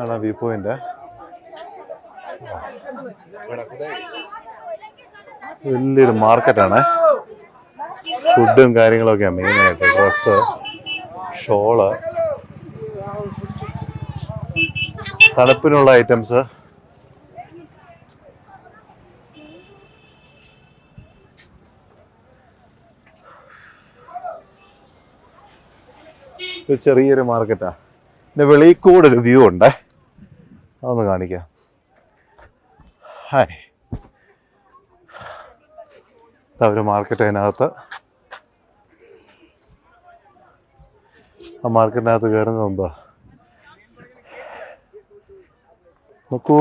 ആണ് വ്യൂ പോയിന്റ്. വലിയൊരു മാർക്കറ്റാണ്. ഫുഡും കാര്യങ്ങളൊക്കെയാണ് മെയിനായിട്ട്. ഡ്രസ്സ്, ഷോള്, തണുപ്പിനുള്ള ഐറ്റംസ്. ഒരു ചെറിയൊരു മാർക്കറ്റാണ്. പിന്നെ വെളിയിൽ കൂടെ ഒരു വ്യൂ ഉണ്ട്, അതൊന്ന് കാണിക്കാം. ഹായ്, ഒരു മാർക്കറ്റ്. അതിനകത്ത് ആ മാർക്കറ്റിനകത്ത് കയറുന്ന മുമ്പ് നോക്കൂ,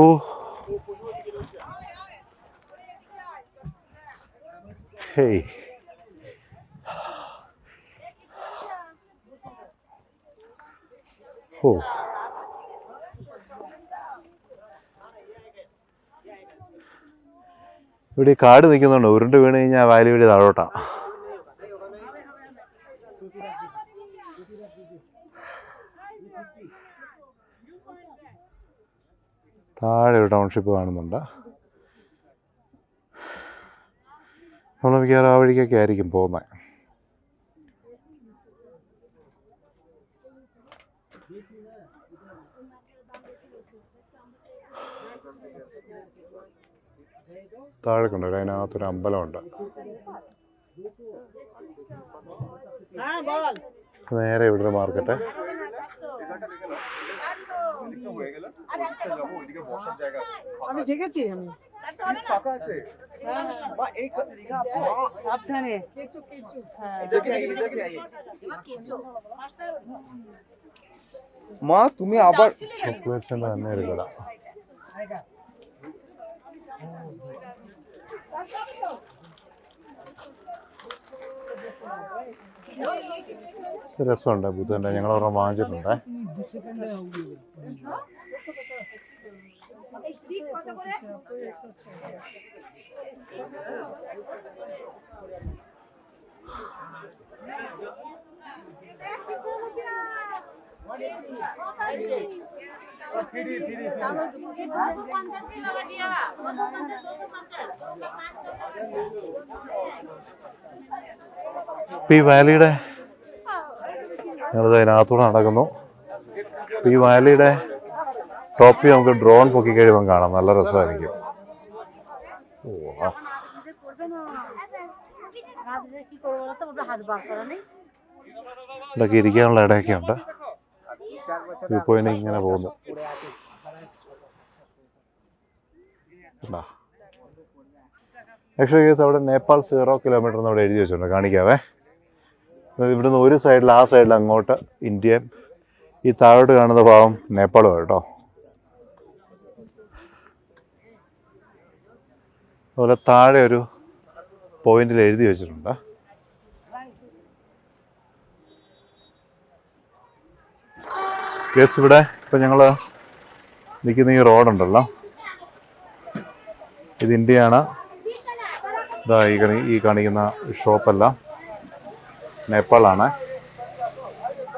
ഹേയ്, ഓ ഇവിടെ ഈ കാട് നിൽക്കുന്നുണ്ട്, ഉരുണ്ട് വീണ് കഴിഞ്ഞാൽ വാലി വഴി താഴോട്ടാ. താഴെ ഒരു ടൗൺഷിപ്പ് കാണുന്നുണ്ട്. നമ്മൾ മിക്കവാറും ആ വഴിക്കൊക്കെ ആയിരിക്കും പോകുന്നത്. താഴെ കണ്ടോ, അതിനകത്തൊരു അമ്പലമുണ്ട്. നേരെ ഇവിടെ ഒരു മാർക്കറ്റ്. মা তুমি আবার ചോക്ലേറ്റ്സിന്റെ തന്നെ ഒരു കട. രസമുണ്ട് ബുദ്ധൻ്റെ, ഞങ്ങൾ ഒരെണ്ണം വാങ്ങിച്ചിട്ടുണ്ട്. ഈ വാലിയുടെ ഞങ്ങളിത് അതിനകത്തൂടെ നടക്കുന്നു. ഈ വാലിയുടെ ടോപ്പ് നമുക്ക് ഡ്രോൺ പൊക്കി കഴിയുമ്പം കാണാം, നല്ല രസമായിരിക്കും. ഇവിടെയൊക്കെ ഇരിക്കാനുള്ള ഇടയൊക്കെ ഉണ്ട്. വ്യൂ പോയിന്റ് ഇങ്ങനെ പോകുന്നു. ആക്ച്വലി കേസ് അവിടെ നേപ്പാൾ 0 കിലോമീറ്റർ എന്ന് അവിടെ എഴുതി വെച്ചിട്ടുണ്ട്, കാണിക്കാവേ. ഇവിടുന്ന് ഒരു സൈഡിൽ, ആ സൈഡിൽ അങ്ങോട്ട് ഇന്ത്യയും ഈ താഴോട്ട് കാണുന്ന ഭാഗം നേപ്പാളും കേട്ടോ. അതുപോലെ താഴെ ഒരു പോയിന്റിൽ എഴുതി വെച്ചിട്ടുണ്ട്. കേസ് ഇവിടെ ഇപ്പം ഞങ്ങൾ നിൽക്കുന്ന ഈ റോഡുണ്ടല്ലോ, ഇത് ഇന്ത്യയാണ്. ഇതാ ഈ കാണിക്കുന്ന ഷോപ്പെല്ലാം നേപ്പാളാണ്.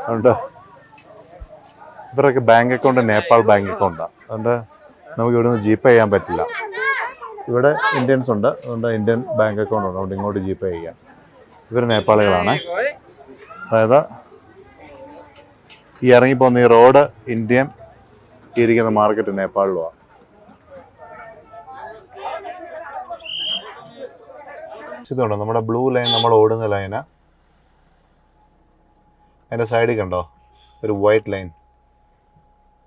അതുകൊണ്ട് ഇവരൊക്കെ ബാങ്ക് അക്കൗണ്ട് നേപ്പാൾ ബാങ്ക് അക്കൗണ്ടാണ്. അതുകൊണ്ട് നമുക്ക് ഇവിടെ നിന്ന് ജിപേ ചെയ്യാൻ പറ്റില്ല. ഇവിടെ ഇന്ത്യൻസ് ഉണ്ട്, അതുകൊണ്ട് ഇന്ത്യൻ ബാങ്ക് അക്കൗണ്ട് ഉണ്ട്, അതുകൊണ്ട് ഇങ്ങോട്ട് ജിപേ ചെയ്യാം. ഇവർ നേപ്പാളികളാണ്. അതായത് ഈ ഇറങ്ങിപ്പോകുന്ന ഈ റോഡ് ഇന്ത്യൻ, ഇരിക്കുന്ന മാർക്കറ്റ് നേപ്പാളിലുമാണ്. ഇതുണ്ടോ നമ്മുടെ ബ്ലൂ ലൈൻ, നമ്മൾ ഓടുന്ന ലൈന്, അതിൻ്റെ സൈഡിൽ കണ്ടോ ഒരു വൈറ്റ് ലൈൻ,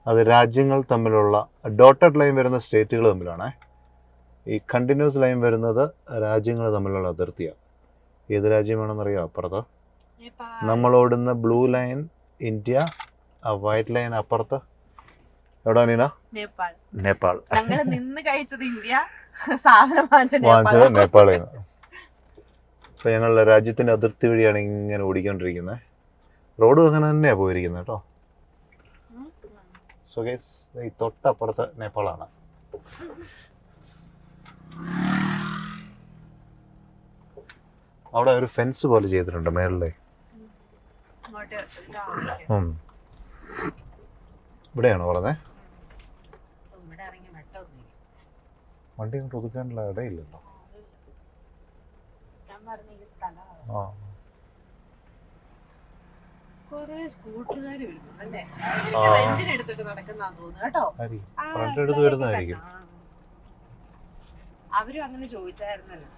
അത് രാജ്യങ്ങൾ തമ്മിലുള്ള, ഡോട്ടഡ് ലൈൻ വരുന്ന സ്റ്റേറ്റുകൾ തമ്മിലാണ്. ഈ കണ്ടിന്യൂസ് ലൈൻ വരുന്നത് രാജ്യങ്ങൾ തമ്മിലുള്ള അതിർത്തിയാണ്. ഏത് രാജ്യമാണെന്നറിയാം അപ്പുറത്ത്? നമ്മളോടുന്ന ബ്ലൂ ലൈൻ ഇന്ത്യ, ആ വൈറ്റ് ലൈൻ അപ്പുറത്ത് എവിടെ നീന? നേപ്പാൾ. നിന്ന് കഴിച്ചത് ഇന്ത്യ, സാധനം വാങ്ങിച്ചത് നേപ്പാളിൽ നിന്ന്. അപ്പോൾ ഞങ്ങളുടെ രാജ്യത്തിൻ്റെ അതിർത്തി വഴിയാണ് ഇങ്ങനെ ഓടിക്കൊണ്ടിരിക്കുന്നത്. റോഡ് അങ്ങനെ തന്നെയാണ് പോയിരിക്കുന്നത് കേട്ടോ. സോ ഗൈസ്, ഈ തൊട്ടപ്പുറത്ത് നേപ്പാളാണ്. അവിടെ ഒരു ഫെൻസ് പോലെ ചെയ്തിട്ടുണ്ട് മേളിലെ. ഇവിടെയാണോ പറഞ്ഞേ? വണ്ടി കൊണ്ട് ഒതുക്കാനുള്ള ഇടയില്ലല്ലോ. ആ, ഫ്രണ്ട് എടുത്ത് വരുന്നതായിരിക്കും. അവരും അങ്ങനെ ചോദിച്ചായിരുന്നല്ലോ.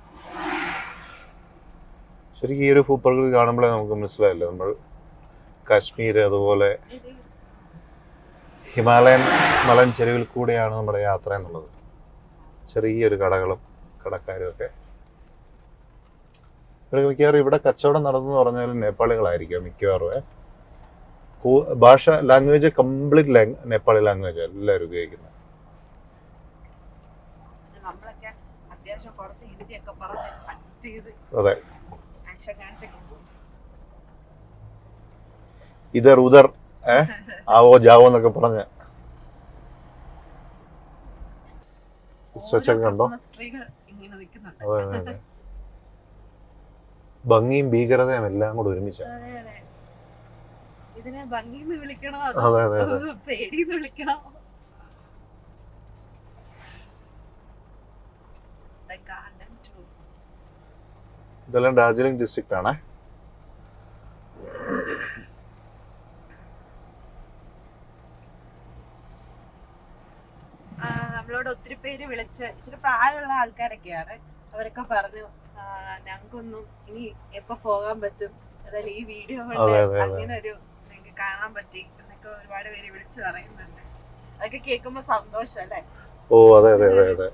ശരിക്കും ഈ ഒരു ഭൂപ്രകൃതി കാണുമ്പോഴേ നമുക്ക് മനസ്സിലായല്ലോ, നമ്മൾ കാശ്മീർ അതുപോലെ ഹിമാലയൻ മലഞ്ചെരുവിൽ കൂടെയാണ് നമ്മുടെ യാത്ര എന്നുള്ളത്. ചെറിയൊരു കടകളും കടക്കാരും ഒക്കെ. മിക്കവാറും ഇവിടെ കച്ചവടം നടന്നു പറഞ്ഞാലും നേപ്പാളികളായിരിക്കും മിക്കവാറും. ഭാഷ, ലാംഗ്വേജ് കംപ്ലീറ്റ് നേപ്പാളി ലാംഗ്വേജ് എല്ലാവരും ഉപയോഗിക്കുന്നത്. അതെ, ഇതർ ഉദർ ആവോ ജാവോ എന്നൊക്കെ പറഞ്ഞ് കണ്ടോ. ഇങ്ങനെ നിൽക്കുന്നുണ്ട്. അതെ അതെ അതെ. ഭംഗിയും ഭീകരതയും എല്ലാം കൂടെ ഒരുമിച്ചാണ്. അതെ അതെ. ഇതിനെ ഭംഗിന്ന് വിളിക്കണോ അതെ അതെ അതോ അതെ. പേടിന്ന് വിളിക്കണോ? The garden tour. ഇതെല്ലാം ഡാർജിലിംഗ് ഡിസ്ട്രിക്റ്റ് ആണ്. നമ്മളോട് ഒത്തിരി പേര് വിളിച്ച് ഇച്ചിരി പ്രായമുള്ള ആൾക്കാരൊക്കെയാണ്. അവരൊക്കെ പറഞ്ഞു ഞങ്ങൾക്കൊന്നും ഇനി എപ്പോ പോകാൻ പറ്റും, അതായത് ഈ വീഡിയോ കൊണ്ട് അതെ, അതെ, അതെ. അങ്ങനെ ഒരു നിങ്ങൾക്ക് കാണാൻ പറ്റി എന്നൊക്കെ ഒരുപാട് പേര് വിളിച്ച് പറയുന്നുണ്ട്. അതൊക്കെ കേൾക്കുമ്പോ സന്തോഷം അല്ലേ? ഓ അതെ അതെ അതെ അതെ.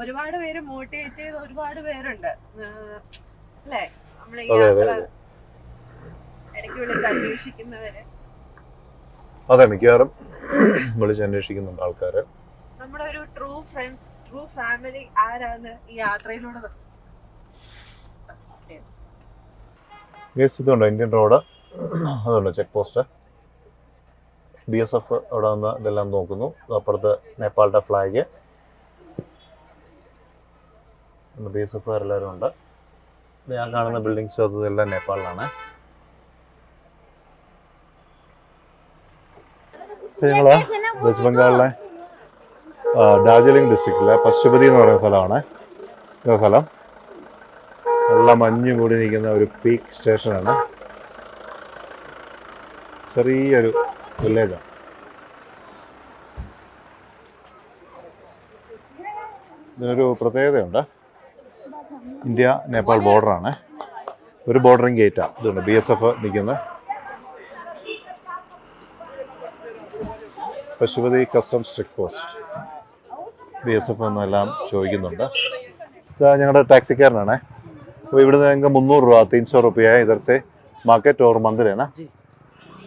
ഒരുപാട് പേര് മോട്ടിവേറ്റ് ചെയ്ത് ഒരുപാട് പേരുണ്ട് അല്ലേ? നമ്മളെ ഈ അതെ, അതെ, യാത്ര അതെ. ഇടയ്ക്ക് വിളിച്ച് അന്വേഷിക്കുന്നവര്, അതെ മിക്കവാറും വിളിച്ച് അന്വേഷിക്കുന്നുണ്ട് ആൾക്കാര്. നമ്മുടെ ഒരു ട്രൂ ഫ്രണ്ട്സ്, ട്രൂ ഫാമിലി ആരാന്ന് ഈ യാത്രയിലൂടെ ഇതുണ്ടോ ഇന്ത്യൻ റോഡ്, അതുണ്ടോ ചെക്ക് പോസ്റ്റ്. BSF അവിടെ നിന്ന് ഇതെല്ലാം നോക്കുന്നു. അപ്പുറത്ത് നേപ്പാളിൻ്റെ ഫ്ലാഗ്, BSF എല്ലാവരും ഉണ്ട്. ഞാൻ കാണുന്ന ബിൽഡിങ്സ് അതെല്ലാം നേപ്പാളിലാണ്. ഞങ്ങൾ വെസ്റ്റ് ബംഗാളിലെ ഡാർജിലിംഗ് ഡിസ്ട്രിക്റ്റിലെ പശുപതി എന്ന് പറയുന്ന സ്ഥലമാണ്. ഈ സ്ഥലം നല്ല മഞ്ഞ് കൂടി നിൽക്കുന്ന ഒരു പീക്ക് സ്റ്റേഷനാണ്. ചെറിയൊരു വില്ലേജാണ്. ഇതിനൊരു പ്രത്യേകതയുണ്ട്. ഇന്ത്യ നേപ്പാൾ ബോർഡറാണ്. ഒരു ബോർഡറിങ് ഗേറ്റാണ്. ഇതുണ്ട് BSF നിൽക്കുന്നത്. Pashupati customs check post. BSF എന്നെല്ലാം ചോദിക്കുന്നുണ്ട്. ഇതാ ഞങ്ങളുടെ ടാക്സിക്കാരനാണ്. അപ്പോൾ ഇവിടുന്ന് ഞങ്ങൾക്ക് 300 രൂപ 300 रुपया इधर से मार्केट और मंदिर है ना,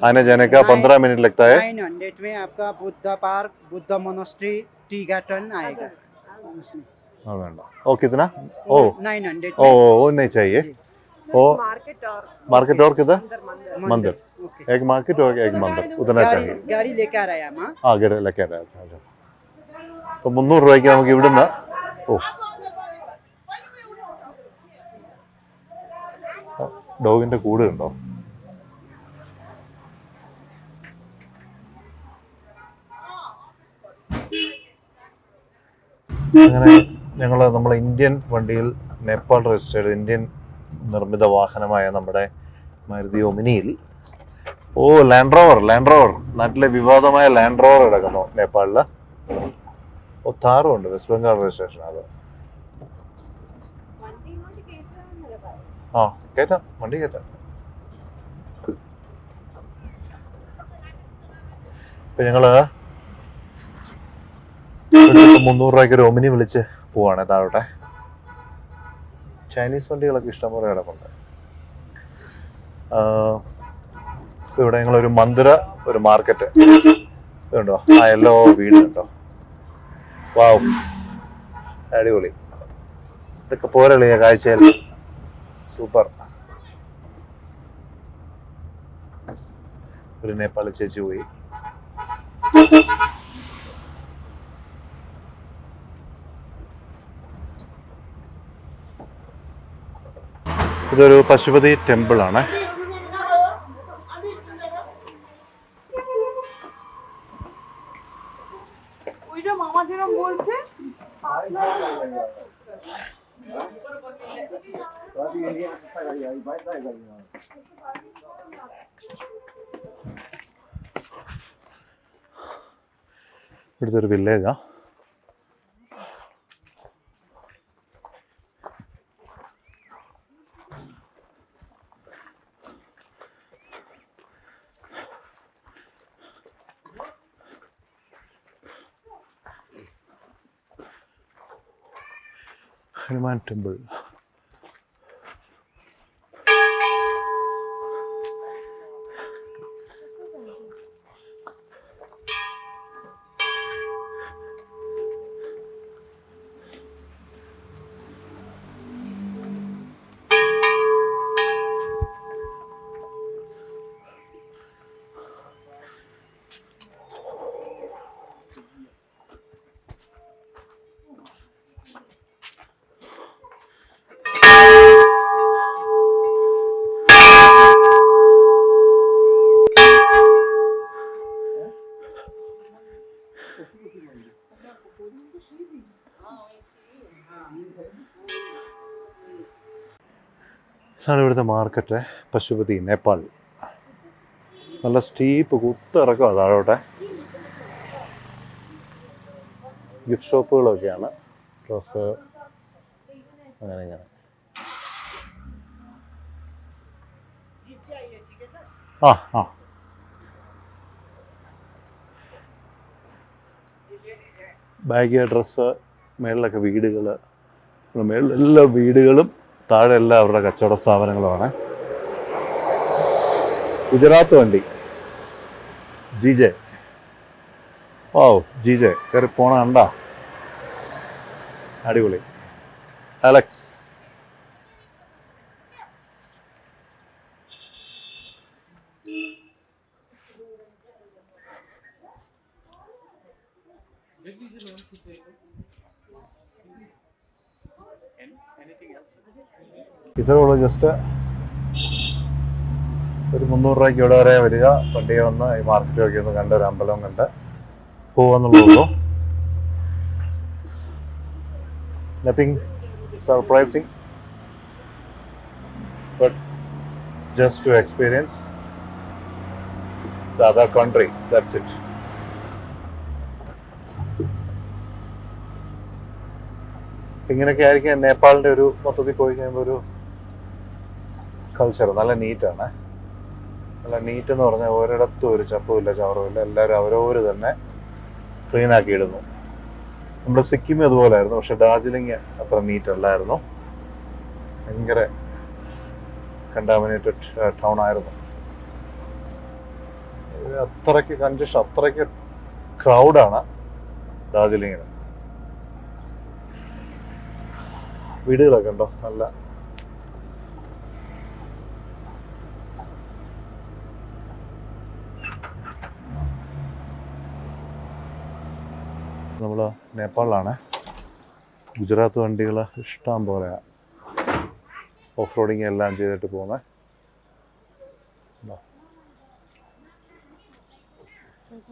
आने जाने का 15 मिनट लगता है. 900 में आपका Buddha park, Buddha monastery, tea garden आएगा उसमें. हाँ വേണ്ട. ओ कितना? ओ 900 ओ वो नहीं चाहिए. ओ मार्केट और किधर? मंदिर. ओके. एक मार्केट और एक मंदिर, उतना चाहिए. गाड़ी लेकर आ रहा है हम. ആ ഗഡയിലൊക്കെ അപ്പോൾ 300 രൂപയ്ക്ക് നമുക്ക് ഇവിടുന്ന് ഡോഗിന്റെ കൂട് ഉണ്ടോ? അങ്ങനെ നമ്മളെ ഇന്ത്യൻ വണ്ടിയിൽ നേപ്പാൾ രജിസ്റ്റേർഡ് ഇന്ത്യൻ നിർമ്മിത വാഹനമായ നമ്മുടെ മാരുതി ഒമിനിയിൽ ലാൻഡ് റോവർ നാട്ടിലെ വിവാദമായ ലാൻഡ് റോവർ കിടക്കുന്നു നേപ്പാളില്. താറും ഉണ്ട്, വെസ്റ്റ് ബംഗാൾ രജിസ്ട്രേഷൻ. അത് ആ കയറ്റാം, വണ്ടി കയറ്റാം. ഇപ്പൊ ഞങ്ങള് 300 രൂപയ്ക്ക് ഒരു ഒമിനി വിളിച്ച് പോവാണ് താഴോട്ടെ. ചൈനീസ് വണ്ടികളൊക്കെ ഇഷ്ടംപോലെ കിടപ്പുണ്ട്. ഇവിടെ ഞങ്ങളൊരു മന്ദിര, ഒരു മാർക്കറ്റ് ഇതുണ്ടോ, ആ യെല്ലോ വീട് ഉണ്ടോ, വാവ് അടിപൊളി. ഇതൊക്കെ പോരളിയ കാഴ്ചയിൽ സൂപ്പർ. ഒരു നേപ്പാളി ചേച്ചി പോയി. ഇതൊരു പശുപതി ടെമ്പിൾ ആണ്. ഇവിടുത്തെ ഒരു വില്ലേജാ. ഹനുമാൻ ടെമ്പിൾ. ഇതാണ് ഇവിടുത്തെ മാർക്കറ്റ്, പശുപതി, നേപ്പാൾ. നല്ല സ്റ്റീപ്പ് കുത്തിറക്കമാണ് താഴോട്ടെ. ഗിഫ്റ്റ് ഷോപ്പുകളൊക്കെയാണ്, ഡ്രസ്സ് അങ്ങനെ ഇങ്ങനെ. ആ ബാഗ്, ഡ്രസ്സ്, മേളിലൊക്കെ വീടുകൾ. മേളിൽ എല്ലാ വീടുകളും, താഴെ എല്ലാം അവരുടെ കച്ചവട സ്ഥാപനങ്ങളുമാണ്. ഗുജറാത്ത് വണ്ടി, ജിജെ. ഓ ജിജെ കയറി പോണ കണ്ടാ, അടിപൊളി. അലക്സ്. ഇതോടെ ജസ്റ്റ് ഒരു 300 രൂപയ്ക്ക് ഇവിടെ വരെ വരിക, വണ്ടിയെ വന്ന് ഈ മാർക്കറ്റൊക്കെ ഒന്ന് കണ്ട്, ഒരു അമ്പലം കണ്ട് പോവാന്നുള്ളൂ. Nothing surprising, but just to experience the other country, that's it. ഇങ്ങനെയൊക്കെ ആയിരിക്കും നേപ്പാളിൻ്റെ ഒരു മൊത്തത്തിൽ പോയി കഴിയുമ്പോൾ ഒരു കൾച്ചർ. നല്ല നീറ്റാണ്. നല്ല നീറ്റ് എന്ന് പറഞ്ഞാൽ ഒരിടത്തും ഒരു ചപ്പുമില്ല, ചവറുമില്ല. എല്ലാവരും അവരവർ തന്നെ ക്ലീനാക്കി ഇടുന്നു. നമ്മുടെ സിക്കിം അതുപോലെ ആയിരുന്നു, പക്ഷെ ഡാർജിലിംഗ് അത്ര നീറ്റ് അല്ലായിരുന്നു. ഭയങ്കര കണ്ടാമിനേറ്റഡ് ടൗൺ ആയിരുന്നു. അത്രയ്ക്ക് കൺജഷൻ, അത്രയ്ക്ക് ക്രൗഡാണ് ഡാർജിലിങ്ങിന്. വീടുകളൊക്കെ ഉണ്ടോ, നല്ല നമ്മൾ നേപ്പാളിലാണ്. ഗുജറാത്ത് വണ്ടികൾ ഇഷ്ടം പോലെയാണ്, ഓഫ് റോഡിങ് എല്ലാം ചെയ്തിട്ട് പോകുന്നത്.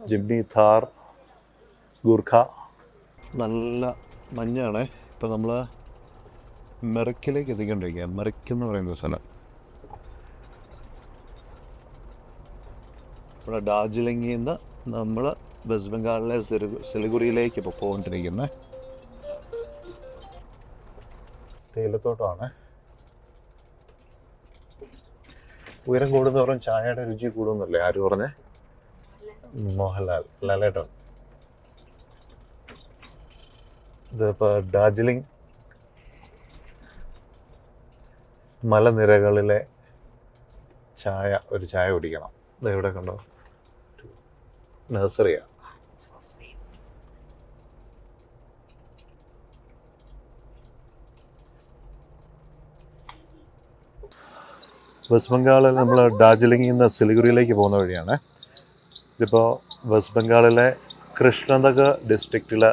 ജിംനി, ഥാർ, ഗൂർഖ. നല്ല മഞ്ഞാണ്. ഇപ്പം നമ്മൾ മെറിക്കിലേക്ക് എത്തിക്കൊണ്ടിരിക്കുക. മെറിക്ക് എന്ന് പറയുന്ന സ്ഥലം ഇവിടെ ഡാർജിലിംഗിൽ നിന്ന് നമ്മൾ വെസ്റ്റ് ബംഗാളിലെ സിലിഗുറിയിലേക്ക് ഇപ്പോൾ പോകൊണ്ടിരിക്കുന്നത്. തേയിലത്തോട്ടമാണ്. ഉയരം കൂടുന്നവരും ചായയുടെ രുചി കൂടുന്നല്ലേ ആര് പറഞ്ഞേ? മോഹൻലാൽ, ലാലേട്ടൻ. ഇതിപ്പോൾ ഡാർജിലിംഗ് മലനിരകളിലെ ചായ, ഒരു ചായ കുടിക്കണം. ഇവിടെ കണ്ടോ, നഴ്സറിയാണ്. വെസ്റ്റ് ബംഗാളിൽ നമ്മൾ ഡാർജിലിംഗിൽ നിന്ന് സിലിഗുറിയിലേക്ക് പോകുന്ന വഴിയാണ്. ഇതിപ്പോൾ വെസ്റ്റ് ബംഗാളിലെ കൃഷ്ണനഗർ ഡിസ്ട്രിക്റ്റിലെ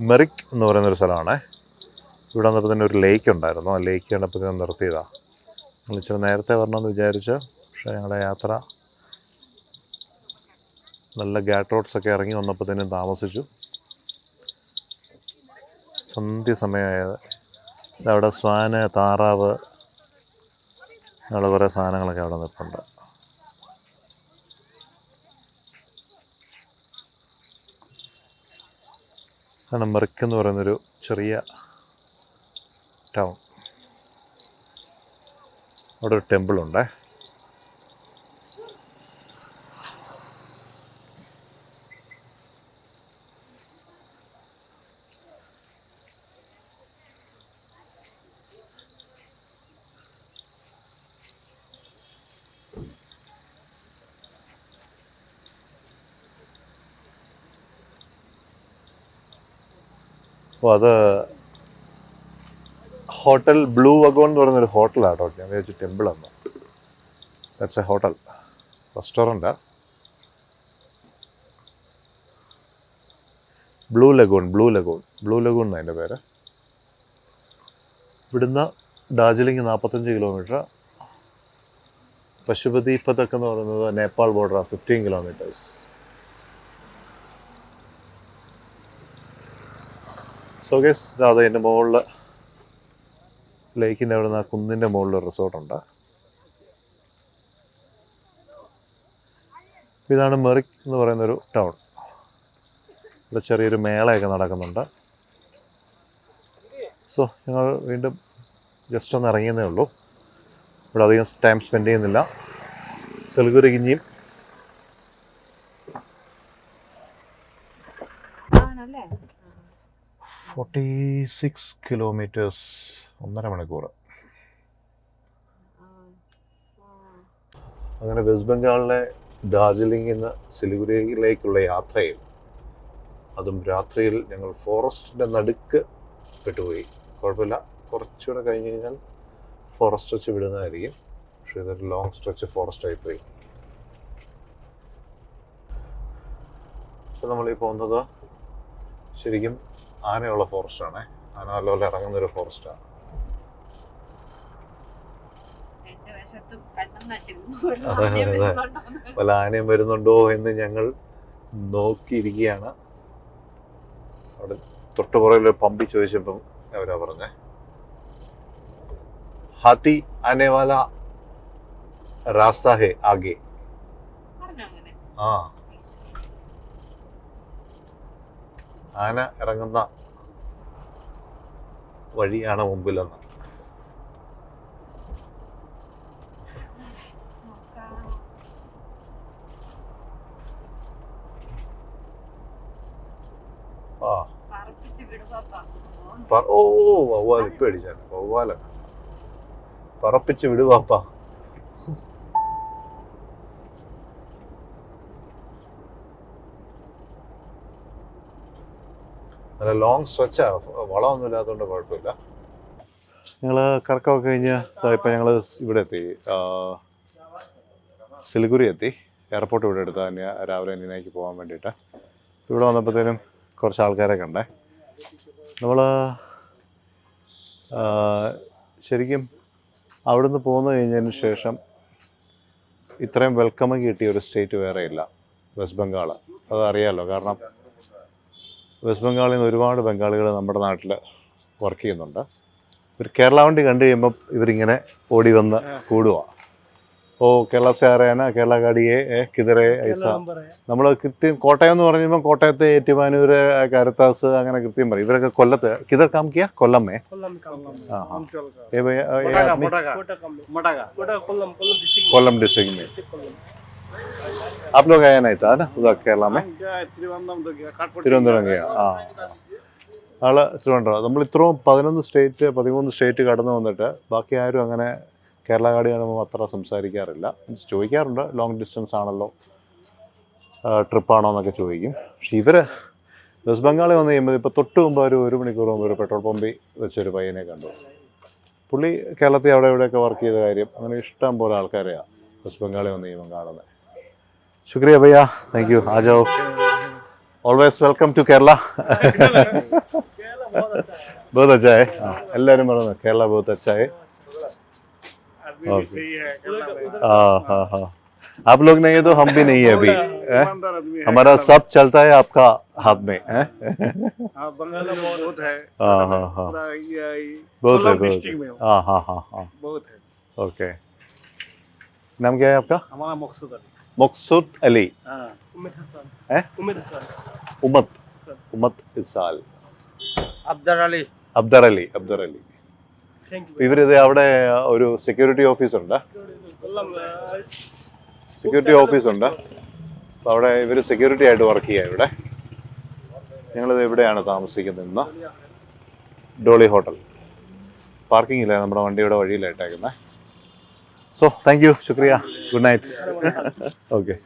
മെറിക് എന്ന് പറയുന്നൊരു സ്ഥലമാണ്. ഇവിടെ വന്നപ്പോൾ തന്നെ ഒരു ലേക്ക് ഉണ്ടായിരുന്നു. ആ ലേക്ക് കണ്ടപ്പോൾ തന്നെ നിർത്തിയതാണ്. ഞങ്ങൾ ഇച്ചിരി നേരത്തെ വരണമെന്ന് വിചാരിച്ചു, പക്ഷേ ഞങ്ങളുടെ യാത്ര നല്ല ഗാറ്റ് റോഡ്സൊക്കെ ഇറങ്ങി വന്നപ്പോൾ തന്നെ താമസിച്ചു. സന്ധ്യ സമയമായത്. അവിടെ സ്വാന്, താറാവ്, അങ്ങനെയുള്ള കുറേ സാധനങ്ങളൊക്കെ അവിടെ നിൽപ്പുണ്ട്. ആണ് മെറിക് എന്ന് പറയുന്നൊരു ചെറിയ ടൗൺ. അവിടെ ഒരു ടെമ്പിളുണ്ട്. അപ്പോൾ അത് ഹോട്ടൽ ബ്ലൂ വഗോൺ എന്ന് പറയുന്നൊരു ഹോട്ടലാണ് കേട്ടോ. ഞാൻ വിചാരിച്ചു ടെമ്പിളാണ്. ദാറ്റ്സ് എ ഹോട്ടൽ, റെസ്റ്റോറൻറ്റാ. ബ്ലൂ ലഗൂൺ എന്നാണ് അതിൻ്റെ പേര്. ഇവിടുന്ന് ഡാർജിലിംഗ് 45 കിലോമീറ്റർ. പശുപതി പതക് എന്ന് പറയുന്നത് നേപ്പാൾ ബോർഡറാണ്, 15 കിലോമീറ്റേഴ്സ്. സോ ഗൈസ് അത് അതിൻ്റെ മുകളിൽ ലേക്കിൻ്റെ അവിടെ നിന്ന് ആ കുന്നിൻ്റെ മുകളിൽ റിസോർട്ടുണ്ട്. ഇതാണ് മെറിക് എന്ന് പറയുന്നൊരു ടൗൺ. ഇവിടെ ചെറിയൊരു മേളയൊക്കെ നടക്കുന്നുണ്ട്. സോ ഞങ്ങൾ വീണ്ടും ജസ്റ്റ് ഒന്ന് ഇറങ്ങിയെന്നേ ഉള്ളൂ. ഇവിടെ അധികം ടൈം സ്പെൻഡ് ചെയ്യുന്നില്ല. സിലിഗുരിക്ക് ഇനിയും 46 കിലോമീറ്റേഴ്സ്, 1.5 മണിക്കൂർ. അങ്ങനെ വെസ്റ്റ് ബംഗാളിലെ ഡാർജിലിംഗിൽ നിന്ന് സിലിഗുരിയിലേക്കുള്ള യാത്രയിൽ, അതും രാത്രിയിൽ, ഞങ്ങൾ ഫോറസ്റ്റിൻ്റെ നടുക്ക് പെട്ടുപോയി. കുഴപ്പമില്ല, കുറച്ചുകൂടെ കഴിഞ്ഞ് കഴിഞ്ഞാൽ ഫോറസ്റ്റ് വെച്ച് വിടുന്നതായിരിക്കും. പക്ഷേ ഇതൊരു ലോങ് സ്ട്രെച്ച് ഫോറസ്റ്റ് ആയിപ്പോയി. ഇപ്പോൾ നമ്മളീ പോകുന്നത് ശരിക്കും ആനയുള്ള ഫോറസ്റ്റാണ്. ആന നല്ലപോലെ ഇറങ്ങുന്നൊരു ഫോറസ്റ്റാണ്. അതെ അതെ, വല്ല ആനയും വരുന്നുണ്ടോ എന്ന് ഞങ്ങൾ നോക്കിയിരിക്കുകയാണ്. അവിടെ തൊട്ടുപുറകിലൊരു പമ്പി ചോദിച്ചപ്പം അവരാ പറഞ്ഞേ, ഹാത്തി ആനെ വാല രാസ്ത ഹേ ആകെ. ആ, ആന ഇറങ്ങുന്ന വഴിയാണ് മുമ്പിലെന്ന്. ഓ വവ്വാൽ ഇപ്പൊ അടിച്ചാണ്. വവ്വാല പറപ്പിച്ച് വിടുവാപ്പാ. നല്ല ലോങ് സ്ട്രെച്ചാണ്, വളമൊന്നും ഇല്ലാത്തതുകൊണ്ട് കുഴപ്പമില്ല. ഞങ്ങൾ കറക്കമൊക്കെ കഴിഞ്ഞ് ഇപ്പം ഞങ്ങൾ ഇവിടെ എത്തി, സിലിഗുരി എത്തി. എയർപോർട്ട് ഇവിടെ എടുത്താൽ തന്നെ രാവിലെ ഇന്ത്യയിലേക്ക് പോകാൻ വേണ്ടിയിട്ട്. ഇവിടെ വന്നപ്പോഴത്തേനും കുറച്ച് ആൾക്കാരെ കണ്ടേ. നമ്മൾ ശരിക്കും അവിടുന്ന് പോന്നു കഴിഞ്ഞതിന് ശേഷം ഇത്രയും വെൽക്കമിങ് കിട്ടിയ ഒരു സ്റ്റേറ്റ് വേറെ ഇല്ല, വെസ്റ്റ് ബംഗാൾ. അതറിയാമല്ലോ, കാരണം വെസ്റ്റ് ബംഗാളിൽ നിന്ന് ഒരുപാട് ബംഗാളികൾ നമ്മുടെ നാട്ടിൽ വർക്ക് ചെയ്യുന്നുണ്ട്. ഒരു കേരള വണ്ടി കണ്ടു കഴിയുമ്പം ഇവരിങ്ങനെ ഓടി വന്ന് കൂടുക. ഓ കേരള സെ ആ രഹേ നാ, കേരള ഗാഡിയെ കിതറെ ഐസ. നമ്മൾ കൃത്യം കോട്ടയം എന്ന് പറയുമ്പോൾ കോട്ടയത്തെ ഏറ്റുമാനൂര്, കരുത്താസ്, അങ്ങനെ കൃത്യം പറയും. ഇവരൊക്കെ കൊല്ലത്ത് കിതർ കാം കിയാ? കൊല്ലമേ. കൊല്ലം ഡിസ്ട്രിക്ട് में आप लोग आया नहीं था ना उधर केरला में? തിരുവനന്തപുരം गया. ആ, ആള് തിരുവനന്തപുരം. നമ്മൾ ഇത്രയും 13 സ്റ്റേറ്റ് കടന്നു വന്നിട്ട് ബാക്കി ആരും അങ്ങനെ കേരള ഗാഡി കാണുമ്പോൾ അത്ര സംസാരിക്കാറില്ല. ചോദിക്കാറുണ്ട്, ലോങ് ഡിസ്റ്റൻസ് ആണല്ലോ, ട്രിപ്പാണോ എന്നൊക്കെ ചോദിക്കും. പക്ഷേ ഇവർ വെസ്റ്റ് ബംഗാളിൽ വന്ന് കഴിയുമ്പോൾ ഇപ്പോൾ തൊട്ട് മുമ്പ് ഒരു മണിക്കൂർ മുമ്പ് ഒരു പെട്രോൾ പമ്പിൽ വെച്ചൊരു പയ്യനെ കണ്ടു. പുള്ളി കേരളത്തിൽ അവിടെ ഇവിടെയൊക്കെ വർക്ക് ചെയ്ത കാര്യം. അങ്ങനെ ഇഷ്ടം പോലെ ആൾക്കാരെയാണ് വെസ്റ്റ് ബംഗാളിൽ വന്ന് കഴിയുമ്പോൾ കാണുന്നത്. शुक्रिया भैया, थैंक यू. आ जाओ, ऑलवेज वेलकम टू केरला. बहुत अच्छा है. എല്ലാവരും പറഞ്ഞു കേരള बहुत अच्छा है. हाँ हाँ हाँ, आप लोग नहीं है तो हम भी नहीं है अभी. हमारा सब चलता है आपका हाथ में है. बहुत है. हाँ हाँ हाँ, बहुत है, बहुत. हाँ हाँ हाँ हाँ, बहुत है. ओके, नाम क्या है आपका? हमारा मकसूद अली. मकसूद अली. उमत इसाल. അബ്ദർ അലി. ഇവരിത് അവിടെ ഒരു സെക്യൂരിറ്റി ഓഫീസുണ്ട്. അപ്പോൾ അവിടെ ഇവർ സെക്യൂരിറ്റി ആയിട്ട് വർക്ക് ചെയ്യുക ഇവിടെ. ഞങ്ങളിത് എവിടെയാണ് താമസിക്കുന്നത് ഇന്ന്? ഡോളി ഹോട്ടൽ. പാർക്കിംഗ് ഇല്ല, നമ്മുടെ വണ്ടിയുടെ വഴിയിലായിട്ടേക്കുന്നത്. So, thank you, shukriya, good night. Okay.